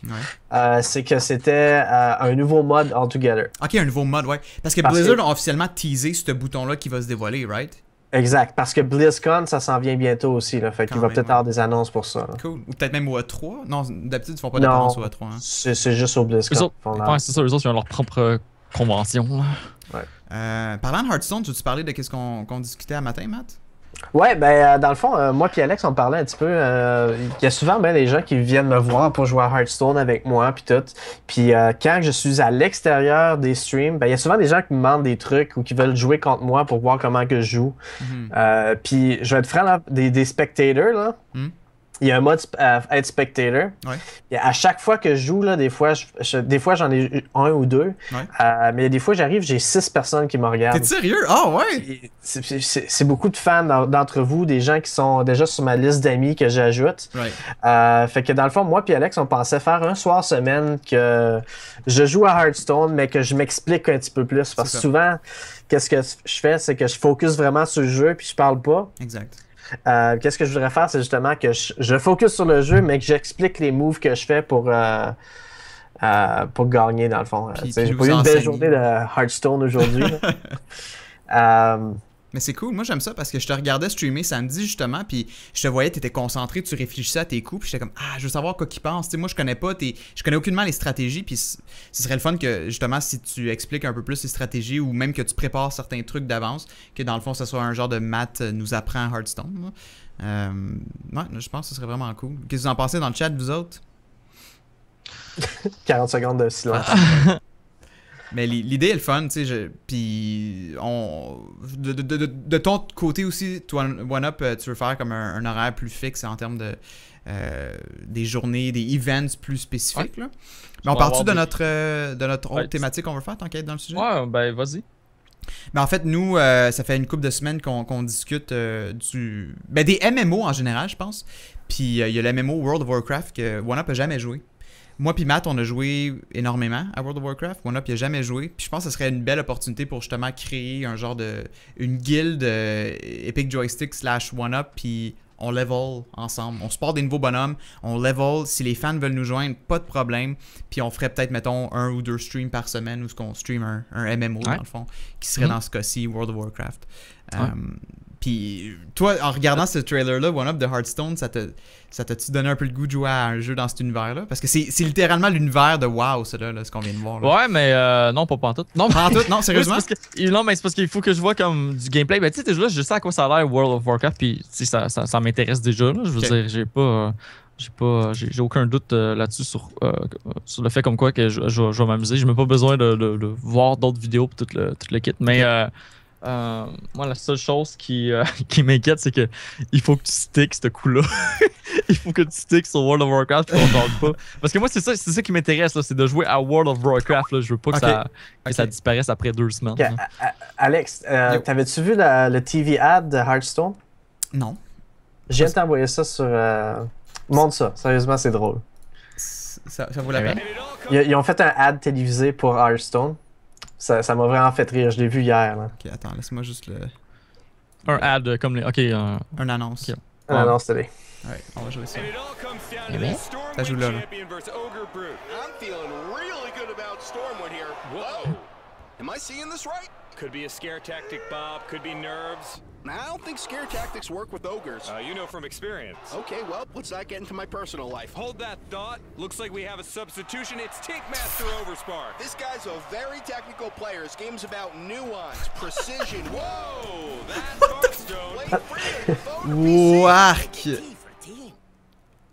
c'est que c'était un nouveau mode altogether. Ok, un nouveau mode, ouais. Parce que Blizzard a officiellement teasé ce bouton-là qui va se dévoiler, right? Exact, parce que BlizzCon, ça s'en vient bientôt aussi, là, fait qu'il va peut-être avoir des annonces pour ça. Là. Cool. Ou peut-être même au E3? Non, d'habitude, ils font pas d'annonces au E3. Hein. C'est juste au BlizzCon. C'est ça, eux autres, ils ont leur propre convention. Parlant de Hearthstone, tu veux-tu parler de qu'est-ce qu'on discutait à matin, Matt? Ouais, ben dans le fond, moi et Alex, on parlait un petit peu. Il y a souvent des gens qui viennent me voir pour jouer à Hearthstone avec moi, puis tout. Puis quand je suis à l'extérieur des streams, ben il y a souvent des gens qui me demandent des trucs ou qui veulent jouer contre moi pour voir comment que je joue. Puis je vais être franc, là, des spectators, là. Il y a un mode être spectator. Et à chaque fois que je joue, là, des fois j'en ai un ou deux. Mais des fois, j'arrive, j'ai 6 personnes qui me regardent. T'es sérieux? Ah ouais! C'est beaucoup de fans d'entre vous, des gens qui sont déjà sur ma liste d'amis que j'ajoute. Fait que dans le fond, moi et Alex, on pensait faire un soir semaine que je joue à Hearthstone, mais que je m'explique un petit peu plus. Parce que souvent, qu'est-ce que je fais, c'est que je focus vraiment sur le jeu puis je parle pas. Exact. Qu'est-ce que je voudrais faire, c'est justement que je focus sur le jeu, mais que j'explique les moves que je fais pour gagner, dans le fond. J'ai pas eu une belle journée de Hearthstone aujourd'hui. Mais c'est cool, moi j'aime ça parce que je te regardais streamer samedi justement, puis je te voyais, t'étais concentré, tu réfléchissais à tes coups, puis j'étais comme je veux savoir quoi qu'ils pensent. Moi je connais aucunement les stratégies, puis ce serait le fun que justement si tu expliques un peu plus les stratégies ou même que tu prépares certains trucs d'avance, que dans le fond ça soit un genre de Matt nous apprend à Hearthstone. Ouais, je pense que ce serait vraiment cool. Qu'est-ce que vous en pensez dans le chat, vous autres? 40 secondes de silence. Mais l'idée est le fun, tu sais, puis de ton côté aussi, toi, OneUp, tu veux faire comme un horaire plus fixe en termes de des journées, des events plus spécifiques, là. Mais on part-tu de notre autre thématique qu'on veut faire, tant qu'à être dans le sujet? Ouais, ben vas-y. Mais en fait, nous, ça fait une couple de semaines qu'on discute des MMO en général, je pense. Puis il y a le MMO World of Warcraft que OneUp n'a jamais joué. Moi puis Matt, on a joué énormément à World of Warcraft. OneUp, il n'a jamais joué. Puis je pense que ce serait une belle opportunité pour justement créer une guilde Epic Joystick / OneUp, puis on level ensemble. On supporte des nouveaux bonhommes, on level. Si les fans veulent nous joindre, pas de problème. Puis on ferait peut-être, mettons, 1 ou 2 streams par semaine où on stream un MMO, dans le fond, qui serait dans ce cas-ci World of Warcraft. Puis toi, en regardant ce trailer-là, One Up de Hearthstone, ça t'a-tu donné un peu le goût de jouer à un jeu dans cet univers-là? Parce que c'est littéralement l'univers de WoW, ça, là, ce qu'on vient de voir. Là. Ouais, mais non, pas pantoute. Non, pantoute, non, sérieusement? Non, mais c'est parce qu'il faut que je vois comme du gameplay. Ben, tu sais, tes jeux-là, je sais à quoi ça a l'air World of Warcraft, puis ça m'intéresse déjà. Là. Je veux dire, j'ai aucun doute là-dessus sur le fait comme quoi que je vais m'amuser. Je n'ai même pas besoin de voir d'autres vidéos pour tout le kit. Mais moi, la seule chose qui m'inquiète, c'est que il faut que tu sticks ce coup-là. Il faut que tu sticks sur World of Warcraft et qu'on parle pas. Parce que moi, c'est ça qui m'intéresse, c'est de jouer à World of Warcraft. Là. Je veux pas que ça disparaisse après 2 semaines. Okay. Alex, t'avais-tu vu le TV ad de Hearthstone? Non. Je viens de t'envoyer ça sur... Montre ça, sérieusement, c'est drôle. Ça vaut la peine? Ils ont fait un ad télévisé pour Hearthstone. Ça m'a vraiment fait rire, je l'ai vu hier. Là. Ok, attends, laisse-moi juste le... Un ad comme les... Ok, un annonce. Okay. Un annonce télé. Ouais, on va jouer ça. Ça joue là. Am I seeing this right? Could be a scare tactic, Bob. Could be nerves. I don't think scare tactics work with ogres. You know from experience. Okay, well, let's not get into my personal life. Hold that thought. Looks like we have a substitution. It's Tankmaster Overspark. This guy's a very technical player. His game's about nuance, precision. Whoa, that's Hearthstone. Wark!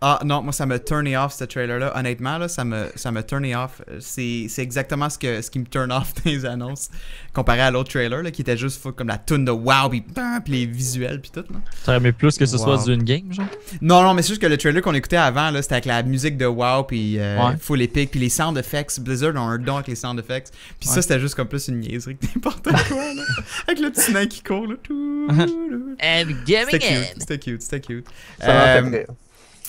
Ah non, moi ça m'a turné off ce trailer-là. Honnêtement, là, ça m'a turné off. C'est exactement ce qui me turn off dans les annonces. Comparé à l'autre trailer là, qui était juste comme la toune de wow, puis les visuels, puis tout. T'aurais aimé plus que ce soit du in-game, genre? Non, mais c'est juste que le trailer qu'on écoutait avant, là, c'était avec la musique de wow, puis full épique, puis les sound effects. Blizzard ont un don avec les sound effects. Puis ça, c'était juste comme plus une niaiserie que n'importe quoi, là. Avec le petit nain qui court, là. C'était cute. Ça m'a fait rire.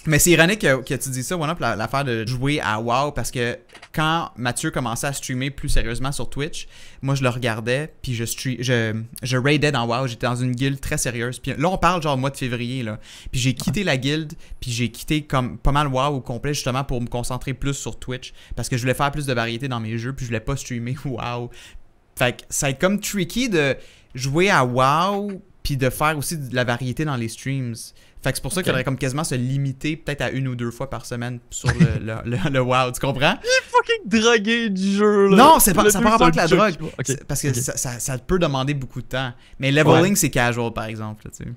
Mais c'est ironique que tu dis ça, One Up, l'affaire de jouer à WoW, parce que quand Mathieu commençait à streamer plus sérieusement sur Twitch, moi je le regardais, puis je raidais dans WoW, j'étais dans une guilde très sérieuse. Puis là on parle genre mois de février, là. Puis j'ai quitté la guilde, puis j'ai quitté comme pas mal WoW au complet, justement pour me concentrer plus sur Twitch, parce que je voulais faire plus de variété dans mes jeux, puis je voulais pas streamer WoW. Fait que ça va être comme tricky de jouer à WoW, puis de faire aussi de la variété dans les streams. Fait que c'est pour ça qu'il faudrait comme quasiment se limiter peut-être à 1 ou 2 fois par semaine sur le WoW, tu comprends? Il est fucking drogué du jeu, là. Non, ça n'a pas rapport avec la drogue. Parce que ça peut demander beaucoup de temps. Mais leveling, c'est casual, par exemple, là, tu sais.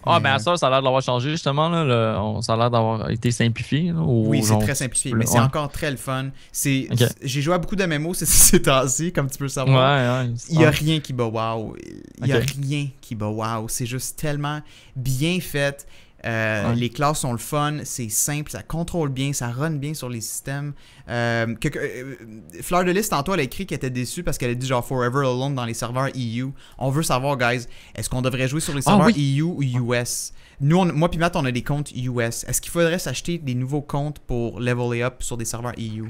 Ah, ben ça a l'air d'avoir changé justement. Là, ça a l'air d'avoir été simplifié. Là, oui, c'est très simplifié, mais c'est encore très le fun. J'ai joué à beaucoup de MMO ces temps-ci, comme tu peux le savoir. Il n'y a rien qui bat WoW. Il n'y a rien qui bat WoW. C'est juste tellement bien fait. Les classes sont le fun, c'est simple, ça contrôle bien, ça run bien sur les systèmes. Fleur de Lys, tantôt, elle a écrit qu'elle était déçue parce qu'elle a dit genre Forever Alone dans les serveurs EU. On veut savoir, guys, est-ce qu'on devrait jouer sur les serveurs EU ou US? Nous, moi puis Matt, on a des comptes US. Est-ce qu'il faudrait s'acheter des nouveaux comptes pour leveler up sur des serveurs EU?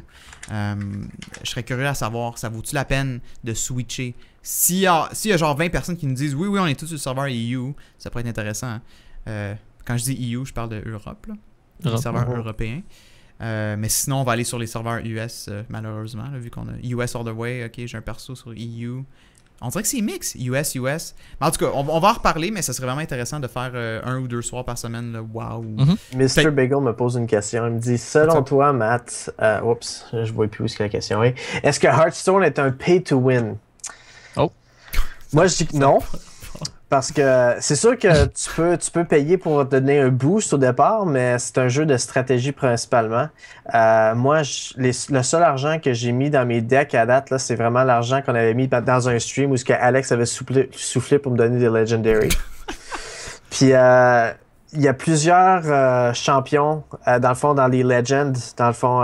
Je serais curieux à savoir, ça vaut-tu la peine de switcher? S'il y a genre 20 personnes qui nous disent oui, on est tous sur le serveur EU, ça pourrait être intéressant. Quand je dis EU, je parle de Europe, là. Les serveurs européens. Mais sinon, on va aller sur les serveurs US, malheureusement, là, vu qu'on a US all the way. Ok, j'ai un perso sur EU. On dirait que c'est mix, US. Mais en tout cas, on va en reparler, mais ça serait vraiment intéressant de faire 1 ou 2 soirs par semaine. Là. Wow. Mr. Bagel me pose une question. Il me dit, selon toi, Matt, oups, je vois plus où est la question est. Est-ce que Hearthstone est un pay-to-win? Oh. Moi, je dis que non. Parce que c'est sûr que tu peux payer pour te donner un boost au départ, mais c'est un jeu de stratégie principalement. Moi, le seul argent que j'ai mis dans mes decks à date, là, c'est vraiment l'argent qu'on avait mis dans un stream où Alex avait soufflé pour me donner des Legendary. Puis, il y a plusieurs champions, dans le fond, dans les Legends. Dans le fond,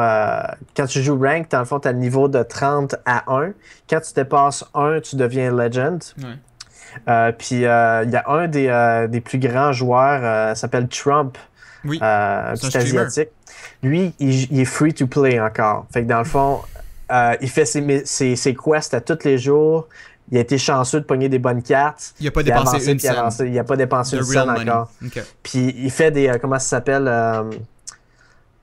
quand tu joues Rank, dans le fond, tu as le niveau de 30 à 1. Quand tu dépasses 1, tu deviens Legend. Ouais. Puis il y a un des plus grands joueurs, s'appelle Trump, un petit asiatique. Lui, il est free to play encore. Fait que dans le fond, il fait ses quests à tous les jours. Il a été chanceux de pogner des bonnes cartes. Il n'a pas dépensé une scène. Il n'a pas dépensé une scène encore. Okay. Puis il fait des, comment ça s'appelle,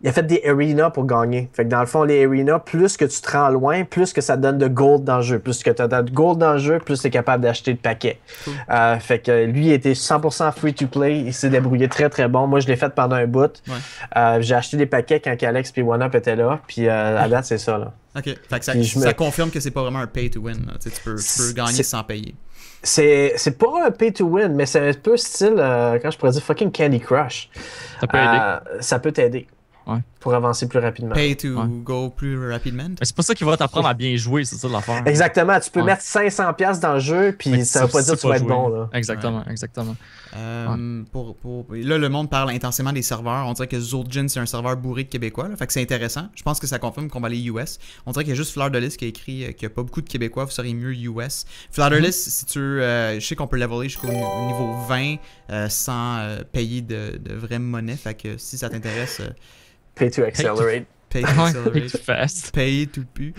il a fait des arenas pour gagner. Fait que dans le fond, les arenas, plus que tu te rends loin, plus que ça donne de gold dans le jeu. Plus que tu as de gold dans le jeu, plus tu es capable d'acheter de paquets. Cool. Fait que lui, il était 100% free to play. Il s'est débrouillé très très bon. Moi, je l'ai fait pendant un bout. Ouais. J'ai acheté des paquets quand Alex et OneUp étaient là. Puis à date, c'est ça. Là. OK. Fait que ça confirme que c'est pas vraiment un pay to win. Tu peux gagner sans payer. C'est pas un pay to win, mais c'est un peu style, quand je pourrais dire fucking Candy Crush. Ça peut aider. Ça peut t'aider. Ouais. Pour avancer plus rapidement. Pay to go plus rapidement. Mais c'est pas ça qui va t'apprendre à bien jouer, c'est ça l'affaire. Exactement. Tu peux mettre 500$ dans le jeu, puis ça veut pas dire que tu vas être bon. Là. Exactement, exactement. Là, le monde parle intensément des serveurs. On dirait que Zolgin, c'est un serveur bourré de Québécois. Là. Fait que c'est intéressant. Je pense que ça confirme qu'on va aller US. On dirait qu'il y a juste Fleur de Lys qui a écrit qu'il n'y a pas beaucoup de Québécois. Vous seriez mieux US. Fleur de Lys, si tu je sais qu'on peut leveler jusqu'au niveau 20 sans payer de vraie monnaie. Fait que si ça t'intéresse... Pay to accelerate. Pay to accelerate. Pay to fast. Pay to pu.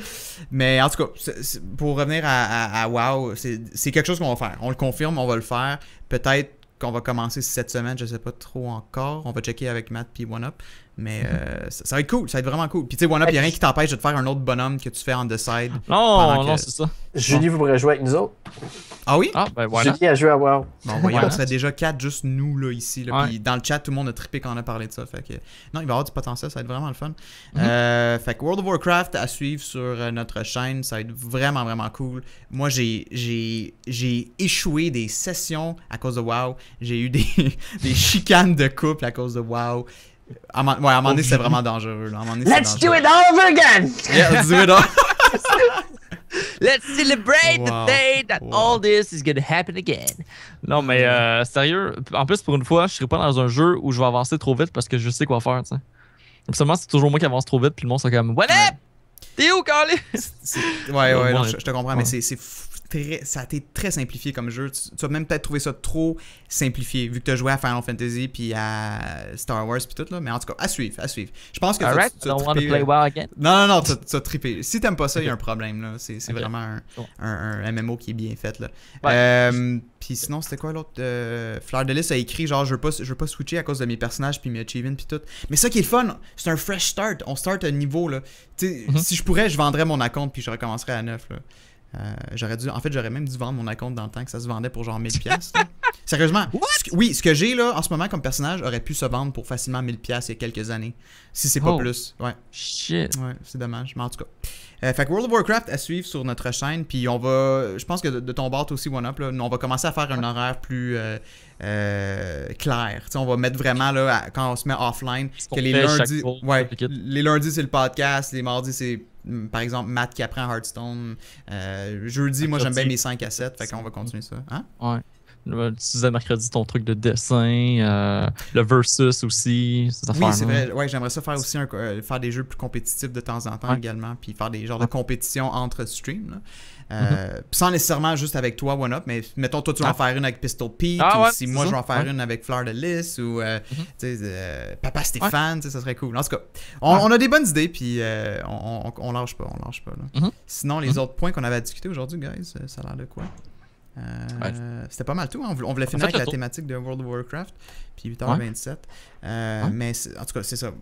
Mais en tout cas, pour revenir à WoW, c'est quelque chose qu'on va faire. On le confirme, on va le faire. Peut-être qu'on va commencer cette semaine, je sais pas trop encore. On va checker avec Matt puis OneUp. Mais ça va être cool, ça va être vraiment cool. Puis tu sais, OneUp, il n'y a rien qui t'empêche de te faire un autre bonhomme que tu fais on the side. Non, c'est ça. Julie voudrait jouer avec nous autres. Ah oui? Ah, ben voilà. Julie a joué à WoW. Bon, voyons, on serait déjà 4 juste nous là ici. Là, puis dans le chat, tout le monde a trippé quand on a parlé de ça. Fait que, non, il va y avoir du potentiel, ça va être vraiment le fun. Fait que World of Warcraft à suivre sur notre chaîne, ça va être vraiment, vraiment cool. Moi, j'ai échoué des sessions à cause de WoW. J'ai eu des chicanes de couple à cause de WoW. À un moment donné, c'était vraiment dangereux. Là. Let's do it all over again! Yeah, let's do it all. Let's celebrate the day that all this is gonna happen again. Non, mais sérieux, en plus, pour une fois, je serai pas dans un jeu où je vais avancer trop vite parce que je sais quoi faire, tu sais. Absolument, c'est toujours moi qui avance trop vite, puis le monde sera comme, what up? T'es où, Carly? Ouais, non, je te comprends, mais ça a été très simplifié comme jeu. Tu vas même peut-être trouver ça trop simplifié, vu que tu as joué à Final Fantasy puis à Star Wars puis tout, là. Mais en tout cas, à suivre. Je pense que tu vas tripper. Non, tu vas tripper. Si t'aimes pas ça, il y a un problème, là. C'est vraiment un MMO qui est bien fait, là. Ouais. Puis sinon, c'était quoi l'autre? Fleur de Lys a écrit genre, je veux pas switcher à cause de mes personnages puis mes achievements puis tout. Mais ça qui est le fun, c'est un fresh start. On start à niveau, là. Si je pourrais, je vendrais mon account puis je recommencerais à 9, là. J'aurais même dû vendre mon account dans le temps que ça se vendait pour genre 1000$. Sérieusement, ce que j'ai là en ce moment comme personnage aurait pu se vendre pour facilement 1000$ il y a quelques années. Si c'est pas plus. Ouais. Shit. Ouais, c'est dommage. Mais en tout cas. Fait que World of Warcraft à suivre sur notre chaîne. Puis on va. Je pense que de ton bord aussi, OneUp, là, on va commencer à faire un horaire plus clair. T'sais, on va mettre vraiment là, quand on se met offline, que les lundis. Les lundis, c'est le podcast. Les mardis, c'est. Par exemple, Matt qui apprend Hearthstone. Jeudi, moi j'aime bien mes 5 à 7, fait qu'on va continuer ça. Hein? Ouais. Tu disais mercredi ton truc de dessin, le versus aussi. Oui, c'est vrai. Ouais, j'aimerais ça faire aussi faire des jeux plus compétitifs de temps en temps également, puis faire des genres de compétitions entre streams. Là. Sans nécessairement juste avec toi, OneUp, mais mettons, toi, tu vas en faire une avec Pistol Pete, ou si moi, je vais en faire une avec Fleur de Lys, ou Papa Stéphane, ça serait cool. En tout cas, on a des bonnes idées, puis on lâche pas. Là. Sinon, les autres points qu'on avait à discuter aujourd'hui, guys, ça a l'air de quoi? C'était pas mal tout. Hein? On voulait finir avec la thématique de World of Warcraft, puis 8h27. Mais en tout cas, c'est ça.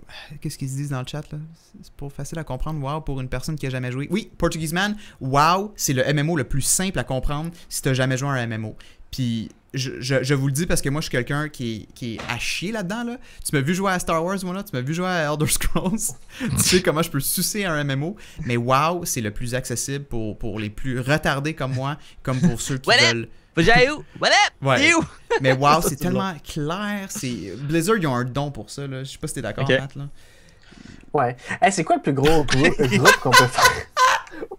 Qu'est-ce qu'ils se disent dans le chat là? C'est pas facile à comprendre. WoW pour une personne qui a jamais joué. Oui, Portuguese Man, WoW, c'est le MMO le plus simple à comprendre si t'as jamais joué à un MMO. Puis je vous le dis parce que moi je suis quelqu'un qui est à chier là-dedans. Là. Tu m'as vu jouer à Star Wars, moi là, tu m'as vu jouer à Elder Scrolls. Tu sais comment je peux sucer un MMO. Mais WoW, c'est le plus accessible pour les plus retardés comme moi, comme pour ceux qui veulent. Ouais. Mais WoW, c'est tellement clair. Blizzard, ils ont un don pour ça. Là. Je sais pas si t'es d'accord, Matt. Là. Ouais. Hey, c'est quoi le plus gros groupe qu'on peut faire?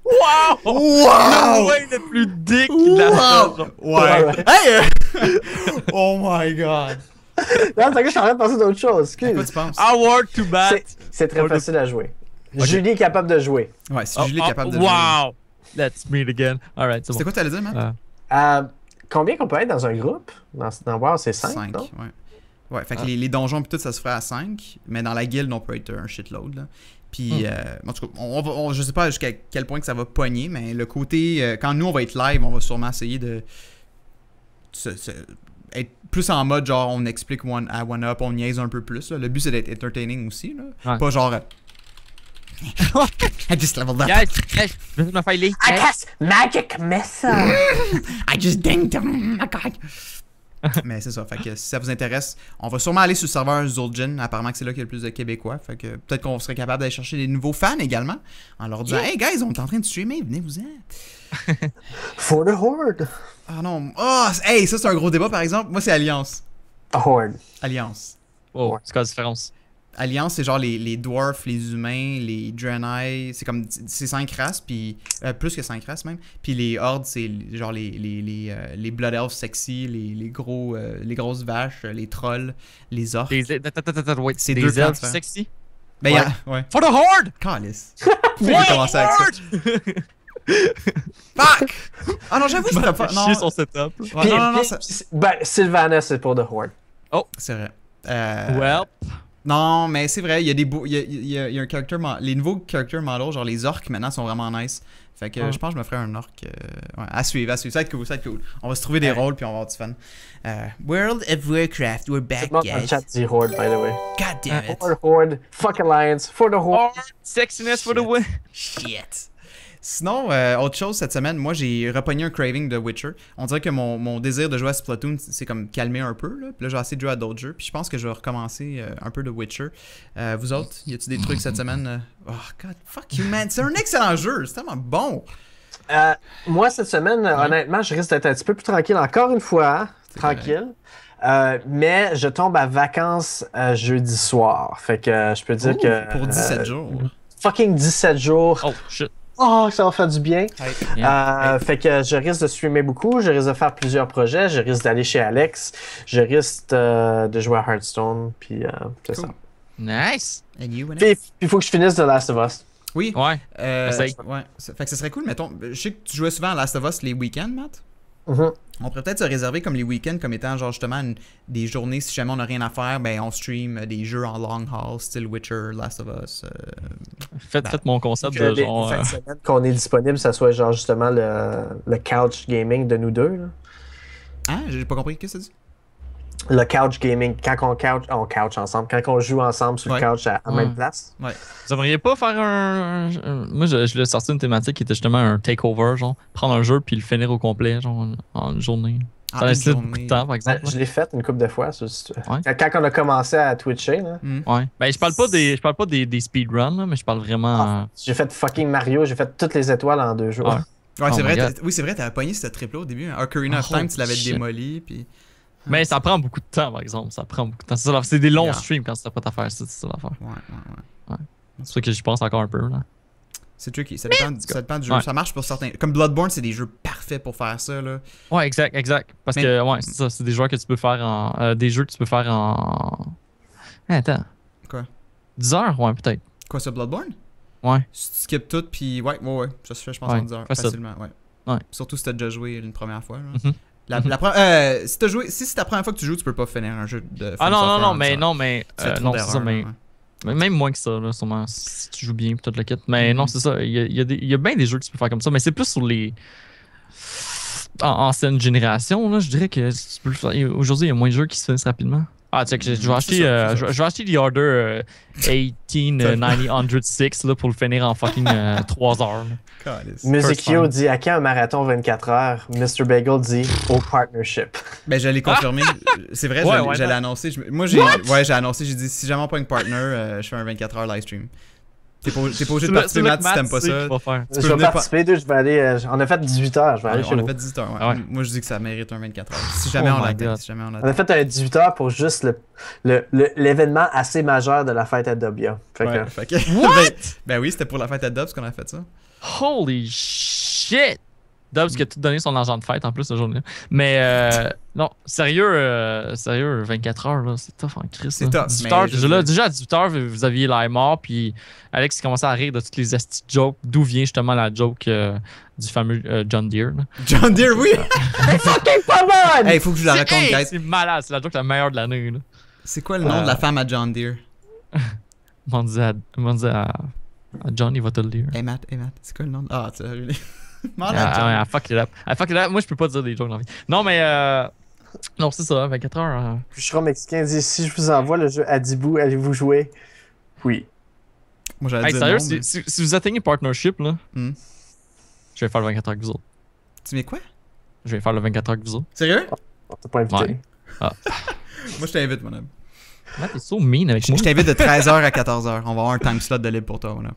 Wow! Le le plus dick de la saison. Ouais. Hey! Oh my god. Non, c'est que je suis en train de penser d'autre chose. Excuse. Quoi tu penses? Award to bat. C'est très facile à jouer. Okay. Julie est capable de jouer. Ouais, si Julie est capable de jouer. Wow! Let's meet again. Alright, c'est bon. C'était quoi t'allais dire, Matt? Combien qu'on peut être dans un groupe? Dans WoW, c'est 5, non? Ouais. Ouais, fait que les donjons pis tout, ça se ferait à 5. Mais dans la guilde, on peut être un shitload, là. Puis, en tout cas, je sais pas jusqu'à quel point que ça va pogner, mais le côté... quand nous, on va être live, on va sûrement essayer de être plus en mode genre on explique à one-up, on niaise un peu plus. Là. Le but c'est d'être entertaining aussi. Là. Pas genre. I just leveled up. Yes, je vais me faire les. I cast magic missile. I just dinged him. Oh God. Mais c'est ça, fait que si ça vous intéresse, on va sûrement aller sur le serveur Zul'jin. Apparemment que c'est là qu'il y a le plus de Québécois. Fait que peut-être qu'on serait capable d'aller chercher des nouveaux fans également. En leur disant Hey guys, on est en train de streamer, venez-vous-en. For the Horde. Ah non. Oh, hey, ça c'est un gros débat par exemple. Moi c'est Alliance. Horde. Alliance. Oh, c'est quoi la différence? Alliance, c'est genre les dwarfs, les humains, les Draenei, c'est comme c'est 5 races, puis plus que 5 races même. Puis les hordes, c'est genre les blood elves sexy, les grosses vaches, les trolls, les orques. C'est des elfes sexy? Ben ouais. For the Horde! Calice. Pourquoi j'ai commencé avec ça? Fuck! Ah non, j'avoue, je pourrais pas. Non, son setup. Ouais, non, ça... Ben, Sylvanas, c'est pour the Horde. Oh, c'est vrai. Well. Non, mais c'est vrai, il y a des il y a un character les nouveaux character models, genre les orques maintenant sont vraiment nice. Fait que je pense que je me ferais un orc à suivre, ça va être cool, On va se trouver des rôles puis on va avoir du fun. World of Warcraft, we're back, guys. C'est chat du Horde, by the way. God damn it. For the Horde, fuck Alliance, for the Horde. Sexiness for the win. Shit. Sinon, autre chose cette semaine, moi j'ai repogné un craving de Witcher. On dirait que mon désir de jouer à Splatoon s'est comme calmé un peu. Là. Puis là, j'ai essayé de jouer à d'autres jeux. Puis je pense que je vais recommencer un peu de Witcher. Vous autres, y a-tu des trucs cette semaine? Oh god, fuck you man, c'est un excellent jeu, c'est tellement bon. Moi cette semaine, honnêtement, je risque d'être un petit peu plus tranquille encore une fois. Tranquille. Mais je tombe à vacances jeudi soir. Fait que je peux dire que... Pour 17 jours. Fucking 17 jours. Oh shit. Oh, ça va faire du bien. Fait que je risque de streamer beaucoup, je risque de faire plusieurs projets, je risque d'aller chez Alex, je risque de jouer à Hearthstone, puis c'est ça. Nice. Puis il faut que je finisse The Last of Us. Oui. Ouais. Fait que ça serait cool, mettons. Je sais que tu jouais souvent à Last of Us les week-ends, Matt. On pourrait peut-être se réserver comme les week-ends comme étant genre justement des journées, si jamais on n'a rien à faire, ben on stream des jeux en long haul, style Witcher, Last of Us. Faites mon concept de genre... Cette semaine qu'on est disponible, ça soit genre justement le couch gaming de nous deux. Là. Hein? J'ai pas compris, qu'est-ce que ça dit? Le couch gaming, quand on couch ensemble, quand on joue ensemble sur le couch à même place. Ouais. Vous aimeriez pas faire moi, je l'ai sorti une thématique qui était justement un takeover, genre prendre un jeu puis le finir au complet, genre en une journée. Ça laisse beaucoup de temps, par exemple. Je l'ai fait une couple de fois. Quand on a commencé à Twitcher. Là. Ouais. Ben, je parle pas des speedruns, là, mais je parle vraiment. J'ai fait fucking Mario, j'ai fait toutes les étoiles en 2 jours. Ouais, c'est vrai. Oui, c'est vrai, t'avais pogné ce trip-là au début. Ocarina of Time, tu l'avais démoli. Puis... Mais ça prend beaucoup de temps, par exemple. Ça prend beaucoup de temps. C'est des longs streams quand tu t'as pas à faire. C'est ça l'affaire. Ouais. C'est ça que j'y pense encore un peu. Là. C'est tricky. Ça dépend du jeu. Ça marche pour certains. Comme Bloodborne, c'est des jeux parfaits pour faire ça. Là. Ouais, exact. Parce que, c'est ça. C'est des jeux que tu peux faire en. Des jeux que tu peux faire en. Attends. Quoi? 10 heures, ouais, peut-être. Quoi, ça, Bloodborne? Ouais. Si tu skips tout, puis ouais. Ça se fait, je pense, en 10 heures. Facilement, ouais. Surtout si t'as déjà joué une première fois. Là. Si c'est ta première fois que tu joues, tu peux pas finir un jeu de. Non, mais c'est ça, mais même moins que ça, là, sûrement, si tu joues bien et toute la quête. Mais non, c'est ça, il y a bien des jeux que tu peux faire comme ça, mais c'est plus sur les anciennes générations, là, je dirais que tu peux le faire. Aujourd'hui, il y a moins de jeux qui se finissent rapidement. Ah, check, je vais acheter The Order 18906 là, pour le finir en fucking 3 heures. Musicio dit à quand un marathon 24 heures? Mr. Bagel dit au partnership. Ben, j'allais confirmer. C'est vrai, j'allais annoncer. Moi, j'ai annoncé, j'ai dit si jamais on pas une partner, je fais un 24 heures live stream. T'es pas obligé de participer, Matt, si t'aimes pas ça. Je vais participer, je vais aller. On a fait 18 heures, je vais aller chez vous. On a fait 18 heures, ouais. Moi, je dis que ça mérite un 24 heures. Si jamais on l'attend. On a fait un 18 heures pour juste l'événement assez majeur de la fête à Dobia. Ben oui, c'était pour la fête à Dobbs qu'on a fait ça. Holy shit! Dobbs qui a tout donné son argent de fête en plus cette journée-là. Mais non, sérieux, 24 heures, là, c'est tough en crise. C'est tough. Déjà à 18h, vous aviez l'air mort, puis Alex commençait à rire de toutes les esti jokes. D'où vient justement la joke du fameux John Deere. Là. John Deere, oui! C'est fucking pas bonne! Hey, faut que je la raconte, guys. C'est malade, c'est la joke la meilleure de l'année. C'est quoi le nom de la femme à John Deere? On dit à John, il va te le dire. Hey Matt, c'est quoi le nom? Ah, tu as ruiné. I fuck it up. Moi, je peux pas dire des jokes dans la vie. Non, mais Non, c'est ça, 24 heures. Bûcheron mexicain dit si je vous envoie le jeu Adibou, allez-vous jouer? Oui. Moi, j'allais Hey, dire sérieux, non, mais... si vous atteignez partnership, là, je vais faire le 24 heures avec vous autres. Tu mets quoi? Je vais faire le 24 heures avec vous autres. Sérieux? On t'a pas invité. Ouais. Ah. Moi, je t'invite, mon homme. Ouais, t'es so mean avec moi. Je t'invite de 13h à 14h. On va avoir un time slot de libre pour toi, mon homme.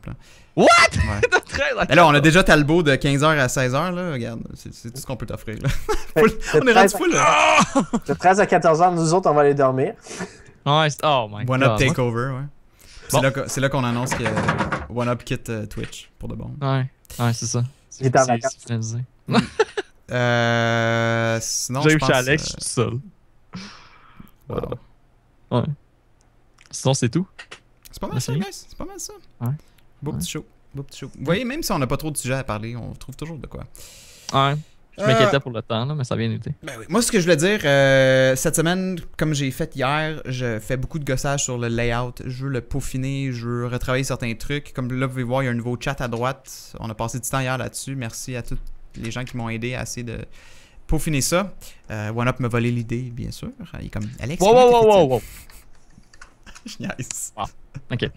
What? Ouais. De 13 à 14. Et là, on a déjà Talbot de 15h à 16h, là. Regarde, c'est tout ce qu'on peut t'offrir, là. On est rendu fou, là. De 13 à 14 ans, nous autres, on va aller dormir. Ouais, oh my god. One Up Takeover, ouais. Bon. C'est là qu'on annonce que One Up quitte Twitch, pour de bon. Ouais, c'est ça. Il est en vacances. finalisé. Sinon, J'ai je eu pense... chez Alex, je suis tout seul. Ouais. Sinon, c'est tout. C'est pas mal ça, guys. C'est pas mal ça. Ouais. Beau petit show. Beau petit show. Vous voyez, même si on n'a pas trop de sujets à parler, on trouve toujours de quoi. Ouais. Je m'inquiétais pour le temps, là, mais ça vient été. Ben oui. Moi, ce que je voulais dire, cette semaine, comme j'ai fait hier, je fais beaucoup de gossage sur le layout. Je veux le peaufiner, je veux retravailler certains trucs. Comme là, vous pouvez voir, il y a un nouveau chat à droite. On a passé du temps hier là-dessus. Merci à tous les gens qui m'ont aidé à essayer de peaufiner ça. OneUp m'a volé l'idée, bien sûr. Il est comme Alex. Wow. Je niaise. Wow. Ok.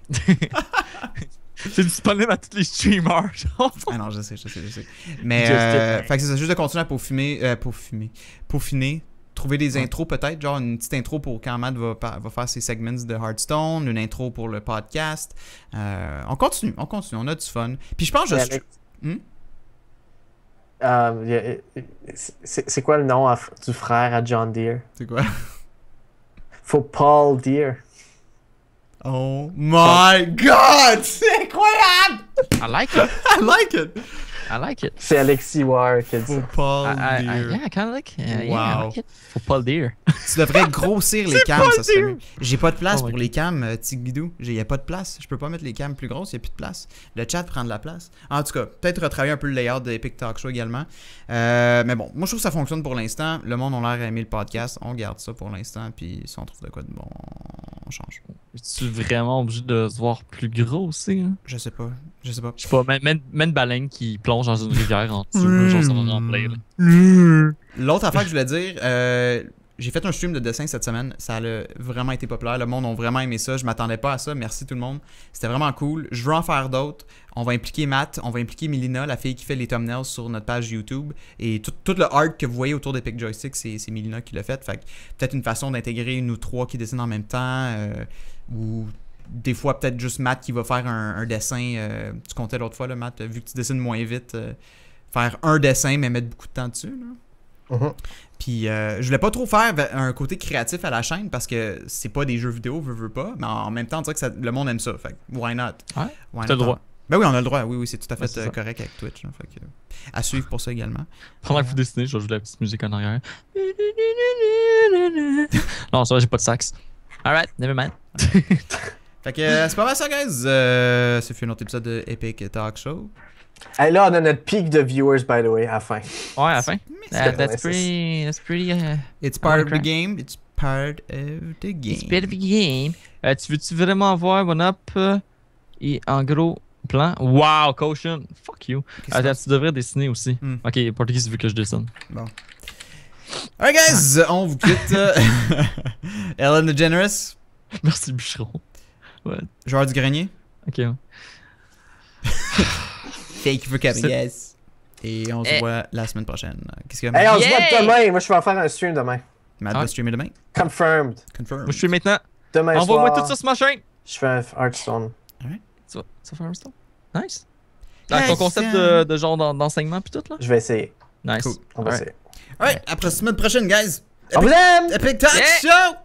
C'est disponible à tous les streamers. Ah non, je sais. Mais, fait que c'est ça, juste de continuer à peaufiner. Trouver des intros peut-être, genre une petite intro pour quand Matt va faire ses segments de Hearthstone, une intro pour le podcast. On continue, on a du fun. Puis je pense juste... c'est quoi le nom du frère à John Deere? C'est quoi? Faut Paul Deere. Oh my god! C'est incroyable! I like it. I like it. C'est Alexis Ware qui a dit ça. Faut Paul Deere. Yeah, I kind of like it. Wow. Yeah, I like it. Faut Paul Deere. Tu devrais grossir les cams, ça serait mieux. J'ai pas de place Oh my pour les cams, Tigidou. Il y a pas de place. Je peux pas mettre les cams plus grosses, il y a plus de place. Le chat prend de la place. En tout cas, peut-être retravailler un peu le layout de Epic Talk Show également. Mais bon, moi je trouve que ça fonctionne pour l'instant. Le monde a l'air d'aimer le podcast. On garde ça pour l'instant. Puis si on trouve de quoi de bon, on change. Es-tu vraiment obligé de se voir plus gros aussi? Hein? Je sais pas. Je sais pas, mets une baleine qui plonge dans une rivière en dessous. Genre ça va remplir. L'autre affaire que je voulais dire, j'ai fait un stream de dessin cette semaine. Ça a vraiment été populaire. Le monde a vraiment aimé ça. Je m'attendais pas à ça. Merci tout le monde. C'était vraiment cool. Je veux en faire d'autres. On va impliquer Matt. On va impliquer Milina, la fille qui fait les thumbnails sur notre page YouTube. Et tout le art que vous voyez autour d'Epic Joystick, c'est Milina qui l'a fait. Fait que peut-être une façon d'intégrer nous trois qui dessinent en même temps. Ou des fois, peut-être juste Matt qui va faire un dessin. Tu comptais l'autre fois, là, Matt, vu que tu dessines moins vite. Faire un dessin, mais mettre beaucoup de temps dessus. Là. Puis je voulais pas trop faire un côté créatif à la chaîne parce que c'est pas des jeux vidéo, veux pas. Mais en même temps, on dirait que le monde aime ça. Fait que why not? Ouais, t'as le droit. Ben oui, on a le droit. Oui, c'est tout à fait correct avec Twitch. Là, fait que, à suivre pour ça également. Pendant que vous dessinez, je vais jouer la petite musique en arrière. Non, ça va, j'ai pas de sax. Alright, never mind. Fait que c'est pas mal ça, guys. Ça fait un autre épisode de Epic Talk Show. Hey, là, on a notre pic de viewers, by the way, à la fin. Ouais, à la fin. That's pretty. It's part of the game. It's part of the game. It's part of the game. Tu veux-tu vraiment voir OneUp et en gros plan? Wow, caution. Fuck you. Attends, tu devrais dessiner aussi. Ok, Portugais veut que je dessine. Bon. Alright, guys, on vous quitte. Ellen DeGeneres. Merci, Bûcheron. Ouais. Joueur du grenier. Ok. Ouais. Thank you for coming, guys. Et on se voit la semaine prochaine. Qu'est-ce qu'il y a? Hey, on se voit demain. Moi, je vais en faire un stream demain. Matt va streamer demain. Confirmed. Moi, je suis maintenant. Demain soir. Envoie-moi tout ça sur ma chaîne. Je fais un Hearthstone. Alright. Tu vas faire un Hearthstone? Nice. Avec ton concept de genre d'enseignement pis tout là? Je vais essayer. Nice. Cool. On va essayer. Alright, après la semaine prochaine, guys. On vous aime! Epic Talk Show!